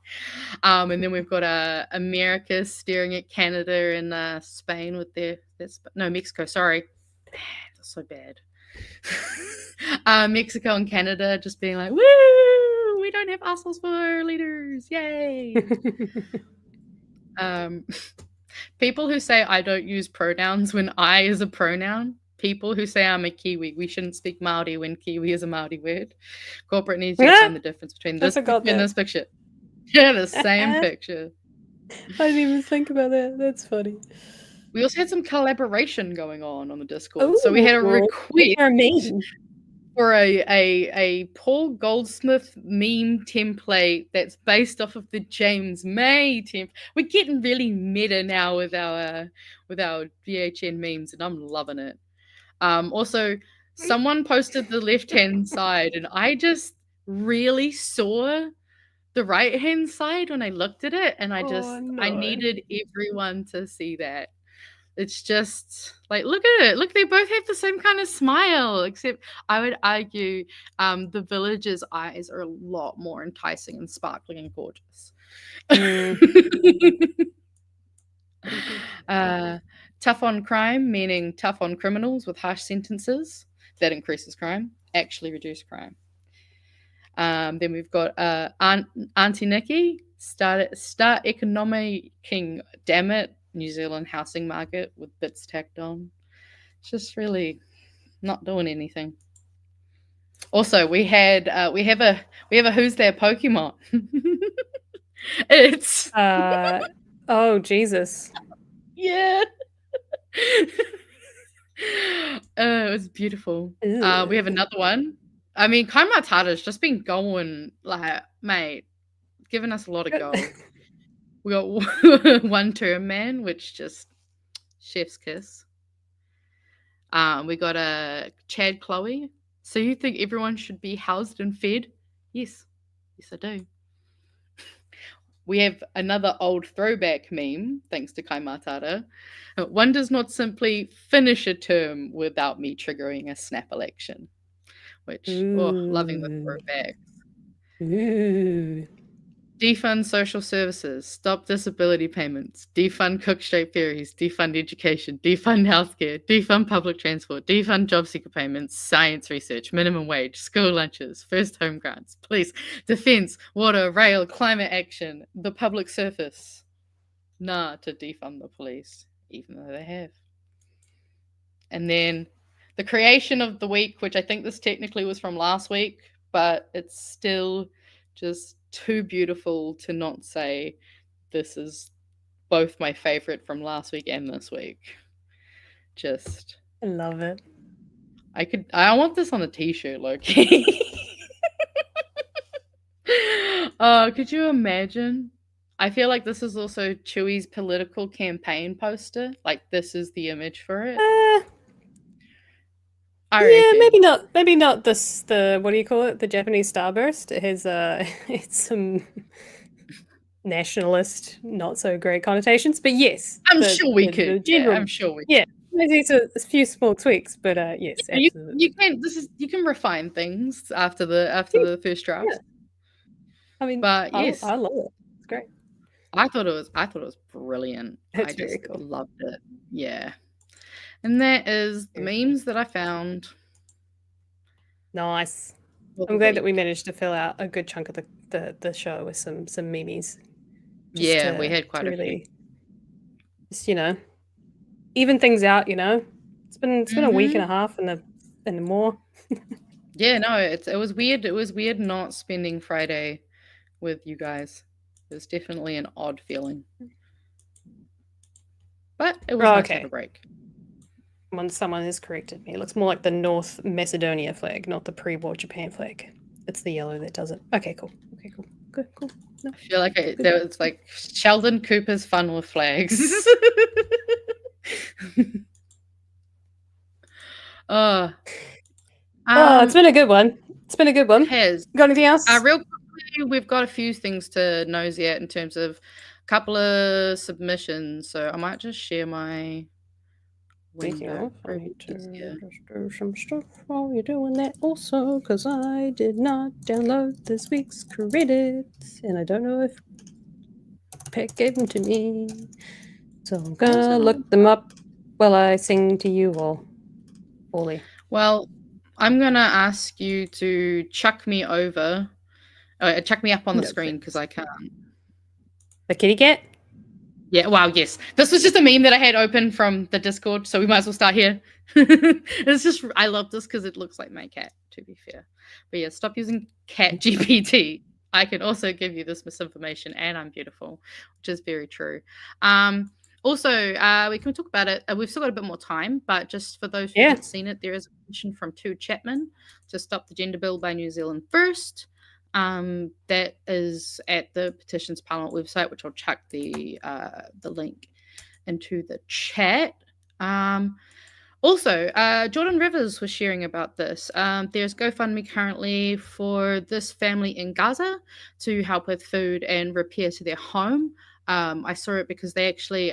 And then we've got America staring at Canada and Spain with Mexico. Sorry, that's so bad. Mexico and Canada just being like, "Woo! We don't have assholes for leaders! Yay!" People who say I don't use pronouns when I is a pronoun. People who say I'm a Kiwi. We shouldn't speak Māori when Kiwi is a Māori word. Corporate needs to find the difference between this picture and this picture. Yeah, the same picture. I didn't even think about that. That's funny. We also had some collaboration going on the Discord. So we had a request. for a Paul Goldsmith meme template that's based off of the James May template. We're getting really meta now with our VHN memes, and I'm loving it. Also, someone posted the left-hand side, and I just really saw the right-hand side when I looked at it, and I no. needed everyone to see that. It's just like, look at it. Look, they both have the same kind of smile, except I would argue the villager's eyes are a lot more enticing and sparkling and gorgeous. Tough on crime, meaning tough on criminals with harsh sentences. That increases crime. Actually reduce crime. Then we've got Auntie Nikki, start economic king. Damn it, New Zealand housing market with bits tacked on. It's just really not doing anything. Also, we have a who's their Pokemon. It's oh Jesus. Yeah. It was beautiful. We have another one. I mean, Kaimatara's just been going, like, mate, giving us a lot of gold. We got One Term Man, which just chef's kiss. We got a Chad Chloe. So you think everyone should be housed and fed? Yes. Yes, I do. We have another old throwback meme, thanks to Kaimatara. One does not simply finish a term without me triggering a snap election. Which, loving the throwbacks. Ooh. Defund social services, stop disability payments, defund Cook Strait ferries, defund education, defund healthcare, defund public transport, defund job seeker payments, science research, minimum wage, school lunches, first home grants, police, defense, water, rail, climate action, the public surface. Nah, to defund the police, even though they have. And then the creation of the week, which I think this technically was from last week, but it's still just too beautiful to not say this is both my favorite from last week and this week. Just I love it. I want this on a t-shirt, Loki. Could you imagine? I feel like this is also Chewie's political campaign poster. Like, this is the image for it. Yeah, maybe not this, the what do you call it? The Japanese starburst. It has it's some nationalist, not so great connotations, but yes. I'm sure we could. General, I'm sure we could. Yeah. Maybe it's a few small tweaks, but yes, you absolutely. you can refine things after the first draft. Yeah. I mean, but yes, I love it. It's great. I thought it was brilliant. It's I just very cool. loved it. Yeah. And that is the memes that I found. Nice. I'm glad that we managed to fill out a good chunk of the show with some memes. Yeah, we had quite a few. Just, even things out, It's been a week and a half and more. Yeah, no, it was weird. It was weird not spending Friday with you guys. It was definitely an odd feeling. But it was nice to have a break. Someone has corrected me. It looks more like the North Macedonia flag, not the pre-war Japan flag. It's the yellow that does it. Okay, cool. Good, cool. No. I feel like it's like Sheldon Cooper's fun with flags. It's been a good one. It has. Got anything else? Real quickly, we've got a few things to nosy at in terms of a couple of submissions. So I might just share my window. I need to just do some stuff while you're doing that also, because I did not download this week's credits, and I don't know if Pet gave them to me. So I'm gonna look them up while I sing to you all, Ollie. Well, I'm gonna ask you to chuck me over. Chuck me up on the screen because I can't. The kitty cat? Yeah, wow, yes. This was just a meme that I had open from the Discord, so we might as well start here. It's just, I love this because it looks like my cat, to be fair. But yeah, stop using cat GPT. I can also give you this misinformation, and I'm beautiful, which is very true. Also, we can talk about it. We've still got a bit more time, but just for those who Yeah. haven't seen it, there is a petition from 2 Chapman to stop the gender bill by New Zealand First. That is at the Petitions Parliament website, which I'll chuck the link into the chat. Also, Jordan Rivers was sharing about this. There's GoFundMe currently for this family in Gaza to help with food and repair to their home. I saw it because they actually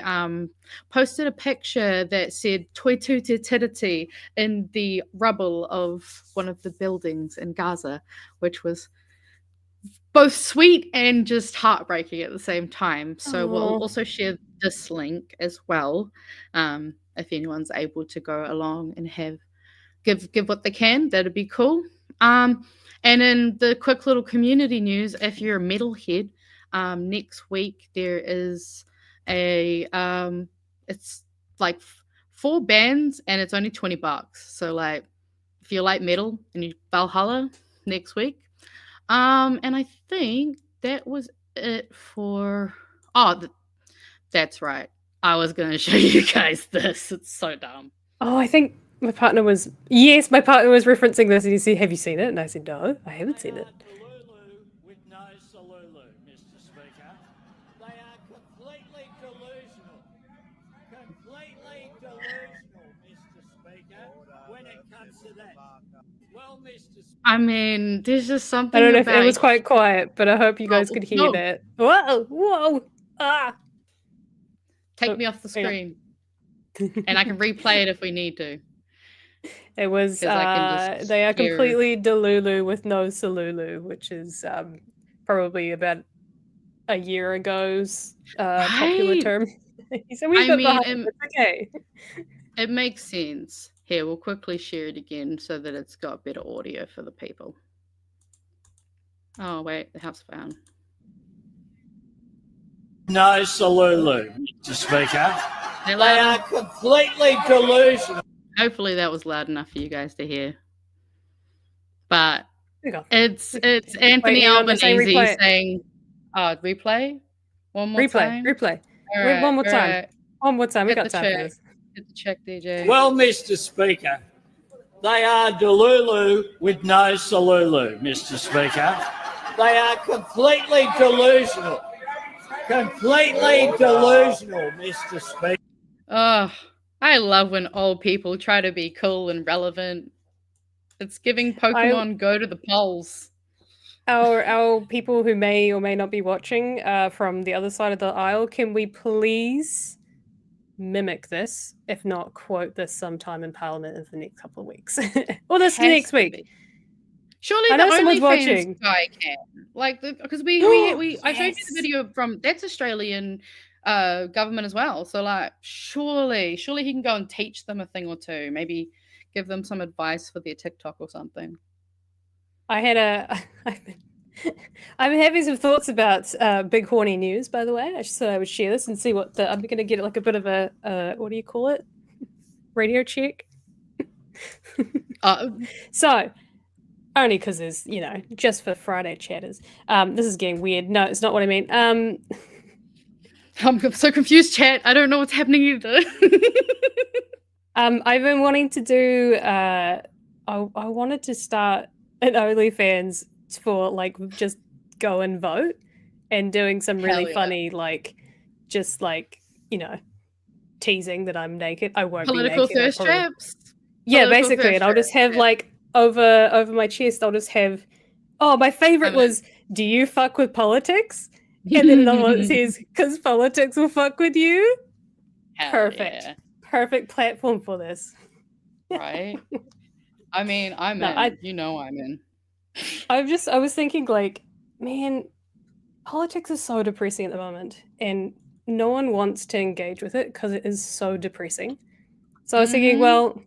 posted a picture that said "Toi tu te tiriti" in the rubble of one of the buildings in Gaza, which was both sweet and just heartbreaking at the same time. So we'll Aw. also share this link as well, if anyone's able to go along and give what they can. That'd be cool. And in the quick little community news, if you're a metalhead, next week there is a it's like 4 bands and it's only $20. So like if you like metal and you Valhalla next week. And I think that was it for that's right. I was gonna show you guys this. It's so dumb. Oh, I think my partner was referencing this, and he said, "Have you seen it?" And I said, "No, I haven't seen it." Delulu with no Salulu, Mr. Speaker. They are completely delusional. Completely delusional, Mr. Speaker, when it comes to that. Well, Mr. Speaker. I mean, there's just something I don't know about if it was quite quiet, but I hope you guys Oh, could hear no. that. Whoa, whoa, ah! Take me off the hang on. screen. And I can replay it if we need to. It was 'Cause I can just they are hear- completely Delulu with no Salulu, which is probably about a year ago's popular Right. term. So we've I got mean, behind it. It's okay. It makes sense. Here, we'll quickly share it again so that it's got better audio for the people. Oh, wait, the house found. No Salulu, Mr. Speaker. They're They loud. are completely delusional. Hopefully that was loud enough for you guys to hear. But There you go. it's Anthony hang on, just say Albanese replay it. saying, replay? One more Replay, time? replay. All Wait, one more all time. right. One more time. We Hit got the time for check. this. Hit the check, DJ. Well, Mr. Speaker, they are Delulu with no Salulu, Mr. Speaker. They are completely delusional. Completely delusional, Mr. Speaker. Oh, I love when old people try to be cool and relevant. It's giving Pokemon Go to the polls. Our people who may or may not be watching from the other side of the aisle, can we please mimic this, if not quote this sometime in Parliament in the next couple of weeks? Or this Has next to week. be. Surely I the know someone's OnlyFans watching. guy can. Like, because I showed you the video from that's Australian government as well. So like, surely he can go and teach them a thing or two. Maybe give them some advice for their TikTok or something. I've been having some thoughts about big horny news, by the way. I just thought I would share this and see what I'm going to get like a bit of a what do you call it? Radio check. So, only because there's, just for Friday chatters. This is getting weird. No, it's not what I mean. I'm so confused, chat. I don't know what's happening either. I've been wanting to do. I wanted to start an OnlyFans for like just go and vote, and doing some really funny teasing that I'm naked. I won't Political be naked. thirst traps. Yeah, Political basically, thirst and I'll just traps, have like over my chest. I'll just have. Oh, my favorite was, "Do you fuck with politics?" And then another one that says, "Because politics will fuck with you." Hell Perfect. yeah. Perfect platform for this. Right? I mean, I'm No, in. I'm in. I was thinking, like, man, politics is so depressing at the moment, and no one wants to engage with it because it is so depressing. So I was thinking, well,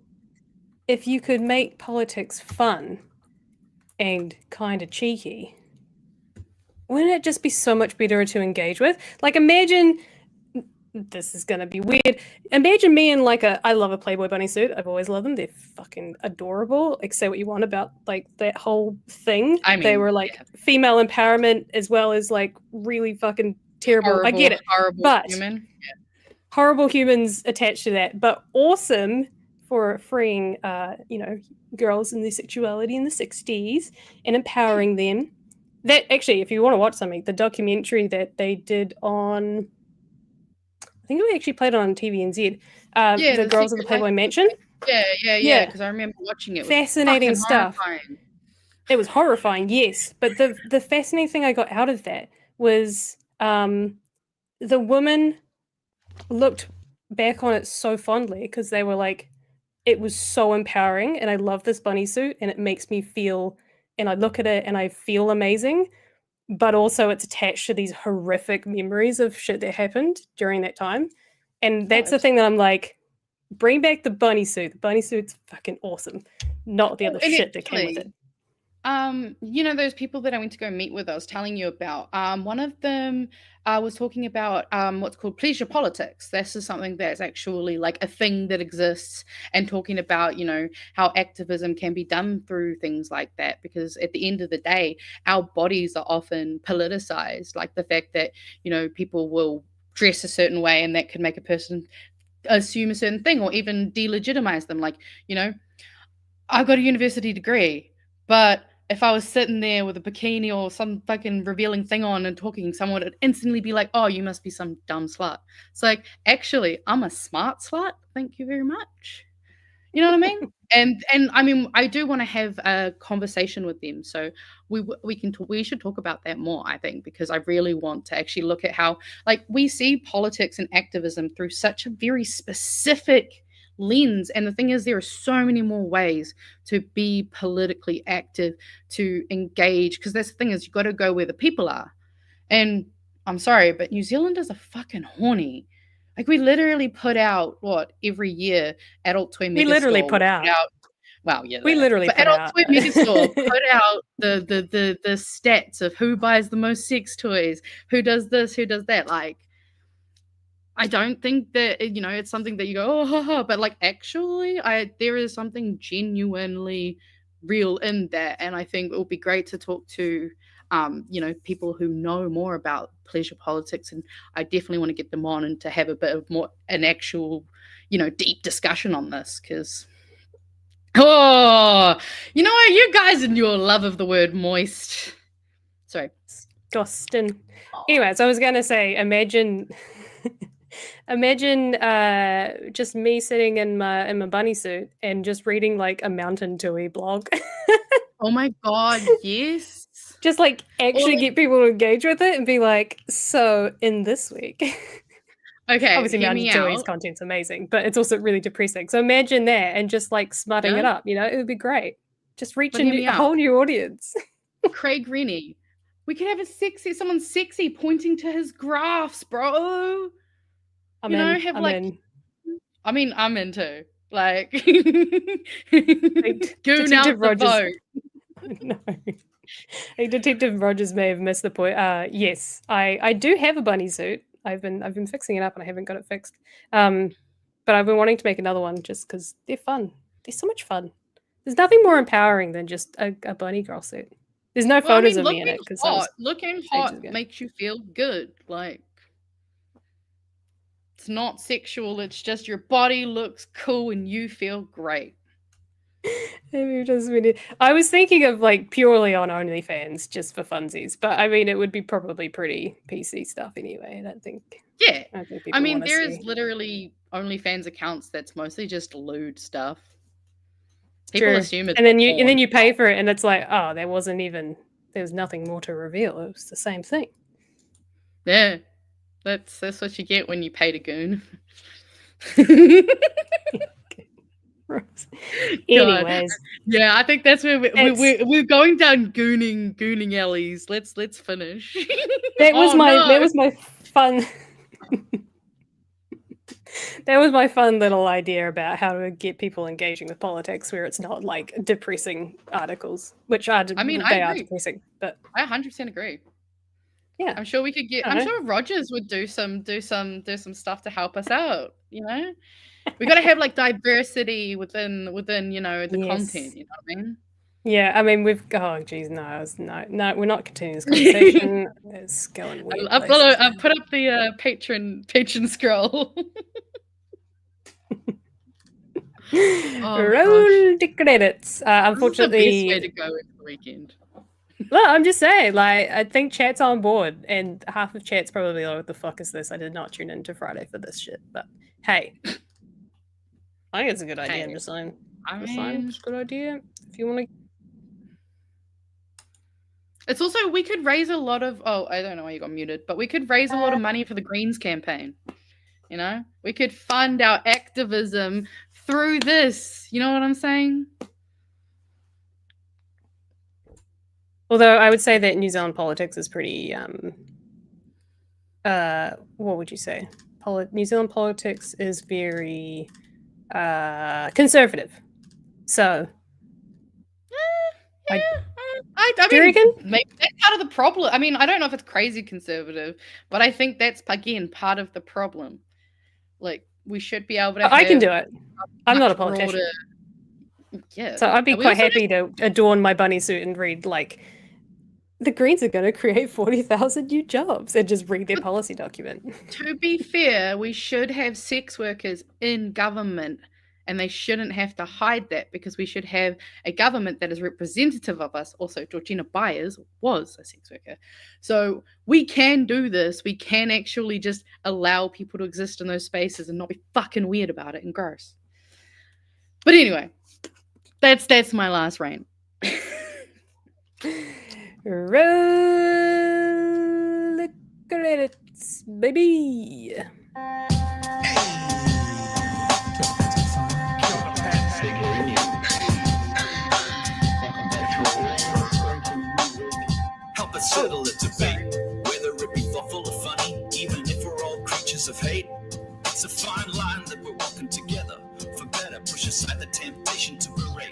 if you could make politics fun and kind of cheeky, wouldn't it just be so much better to engage with? Like, imagine, this is going to be weird. Imagine me in I love a Playboy bunny suit. I've always loved them. They're fucking adorable. Like, say what you want about like that whole thing. I mean, they were like female empowerment as well as like really fucking terrible. Horrible, I get it. horrible But human. horrible humans attached to that, but awesome for freeing, girls in their sexuality in the 60s and empowering them. That actually, if you want to watch something, the documentary that they did on, I think we actually played it on TVNZ, Yeah, the The Girls of the Secret Life Playboy of Mansion. Yeah, because I remember watching it. It was Fascinating fucking stuff. horrifying. It was horrifying, yes. But the fascinating thing I got out of that was the woman looked back on it so fondly because they were like, it was so empowering and I love this bunny suit and it makes me feel, and I look at it and I feel amazing, but also it's attached to these horrific memories of shit that happened during that time. And that's the thing that I'm like, bring back the bunny suit. The bunny suit's fucking awesome. Not the other and shit that came with it. Those people that I went to go meet with, I was telling you about, one of them was talking about what's called pleasure politics. This is something that's actually like a thing that exists, and talking about, how activism can be done through things like that, because at the end of the day, our bodies are often politicized, like the fact that, people will dress a certain way and that can make a person assume a certain thing or even delegitimize them. Like, I've got a university degree, but if I was sitting there with a bikini or some fucking revealing thing on and talking, someone would instantly be like, oh, you must be some dumb slut. It's like, actually, I'm a smart slut. Thank you very much. You know what I mean? And I mean, I do want to have a conversation with them. So we should talk about that more, I think, because I really want to actually look at how, like, we see politics and activism through such a very specific lens. And the thing is, there are so many more ways to be politically active, to engage, because that's the thing is, you've got to go where the people are. And I'm sorry, but New Zealanders are fucking horny. Like, we literally put out every year, Adult Toy Megastore. We literally put out. Well, yeah, we literally put Adult out. Toy Megastore put out the stats of who buys the most sex toys, who does this, who does that. Like, I don't think that, it's something that you go, oh, ha, ha, but like, actually, there is something genuinely real in that. And I think it would be great to talk to, people who know more about pleasure politics. And I definitely want to get them on and to have a bit of an actual, deep discussion on this. Because, you know what? You guys and your love of the word moist. Sorry. Disgusting. Anyways, I was going to say, imagine just me sitting in my bunny suit and just reading like a Mountain Dewy blog. Oh my god, yes. Just like actually get people to engage with it and be like, so in this week. Okay, obviously Mountain Dewy's content's amazing, but it's also really depressing. So imagine that and just like smutting it up, it would be great. Just reach a whole new audience. Craig Rennie. We could have someone sexy pointing to his graphs, bro. I'm in. I mean, I'm in too. Like, goon out the vote. No. I think Detective Rogers may have missed the point. Yes, I do have a bunny suit. I've been fixing it up and I haven't got it fixed. But I've been wanting to make another one just because they're fun. They're so much fun. There's nothing more empowering than just a bunny girl suit. There's no photos of me in it because looking hot makes you feel good. Like, it's not sexual. It's just your body looks cool and you feel great. I was thinking of like purely on OnlyFans just for funsies, but I mean it would be probably pretty PC stuff anyway. I don't think. Yeah, I mean there is literally OnlyFans accounts that's mostly just lewd stuff. People assume it's and then you pay for it and it's like, oh, there was nothing more to reveal. It was the same thing. Yeah, that's what you get when you pay to goon. Anyways, yeah, I think that's where we're going down gooning alleys. Let's finish. That was my fun. That was my fun little idea about how to get people engaging with politics, where it's not like depressing articles, which are are depressing. But I 100% agree. Yeah, I'm sure we could get. I'm sure Rogers would do some stuff to help us out. We got to have like diversity within the content. You know what I mean? Yeah, I mean, no, we're not continuing this conversation. It's going weird. I've put up the patron scroll. Roll the credits. Unfortunately, this is the best way to go into the weekend. Well, I'm just saying, like, I think chat's on board, and half of chat's probably like, what the fuck is this? I did not tune into Friday for this shit. But hey, I think it's a good idea. I'm just saying. It's a good idea. If you want to. It's also, we could raise a lot of, I don't know why you got muted, but we could raise a lot of money for the Greens campaign. You know, we could fund our activism through this. You know what I'm saying? Although I would say that New Zealand politics is pretty, what would you say? New Zealand politics is very conservative. So, I do you mean, reckon? maybe that's part of the problem. I mean, I don't know if it's crazy conservative, but I think that's, again, part of the problem. Like, we should be able to I can do it. I'm not a politician. Yeah. So I'd be quite happy to adorn my bunny suit and read, like, the Greens are going to create 40,000 new jobs and just read their policy document. To be fair, we should have sex workers in government, and they shouldn't have to hide that, because we should have a government that is representative of us. Also, Georgina Byers was a sex worker. So we can do this. We can actually just allow people to exist in those spaces and not be fucking weird about it and gross. But anyway, that's my last rant. Roll the credits, baby. Help us settle a debate, whether it be thoughtful or funny, even if we're all creatures of hate. It's a fine line that we're walking together. For better, push aside the temptation to berate.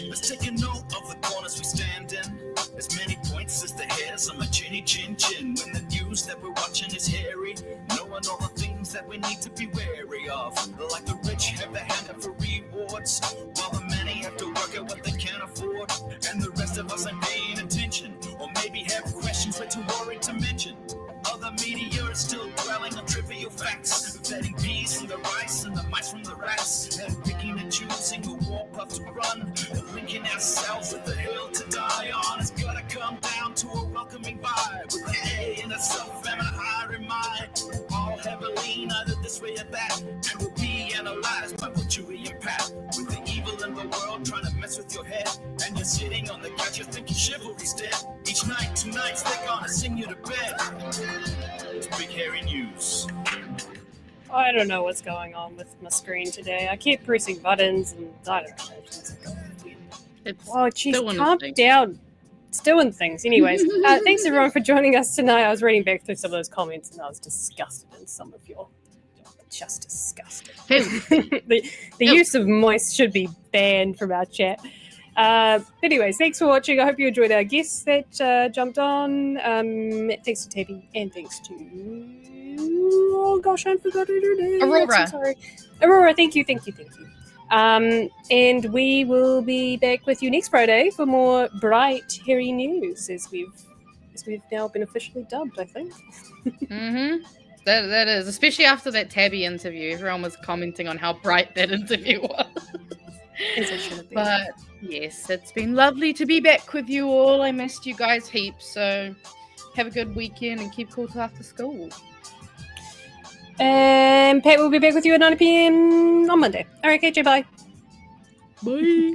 Let's take a note of the corners we stand in. As many points as the hairs on my chinny chin chin. When the news that we're watching is hairy, knowing all the things that we need to be wary of. Like the rich have the hand out for rewards, while the many have to work out what they can afford. And the rest of us aren't paying attention, or maybe have questions we're too worried to mention. Other media is still dwelling on trivial facts, vetting peas from the rice and the mice from the rats, and picking and choosing who war puff to run, and linking ourselves with the hill to die on. It's gotta come down to a welcoming vibe, with an A and a self and a higher mind. All have a lean either this way or that, and will be analyzed by both Chewie and Pat. With the evil in the world trying to mess with your head, and you're sitting on the couch, you're thinking chivalry's dead. Each night, 2 nights, they're gonna sing you to bed. It's big hairy news. I don't know what's going on with my screen today. I keep pressing buttons and I don't know. Oh, geez, calm down. It's doing things. Anyways, thanks everyone for joining us tonight. I was reading back through some of those comments and I was disgusted in some of your... Just disgusted. the use of moist should be banned from our chat. Anyways, thanks for watching. I hope you enjoyed our guests that jumped on. Thanks to Tabby and thanks to... Oh gosh, I forgot her name. Aurora. So sorry. Aurora, thank you. And we will be back with you next Friday for more bright, hairy news, as we've now been officially dubbed, I think. Mm-hmm. That is, especially after that Tabby interview. Everyone was commenting on how bright that interview was. As it should have been. But yes, it's been lovely to be back with you all. I missed you guys heaps, so have a good weekend and keep cool till after school. And Pat will be back with you at 9 PM on Monday. All right, KJ, bye. Bye.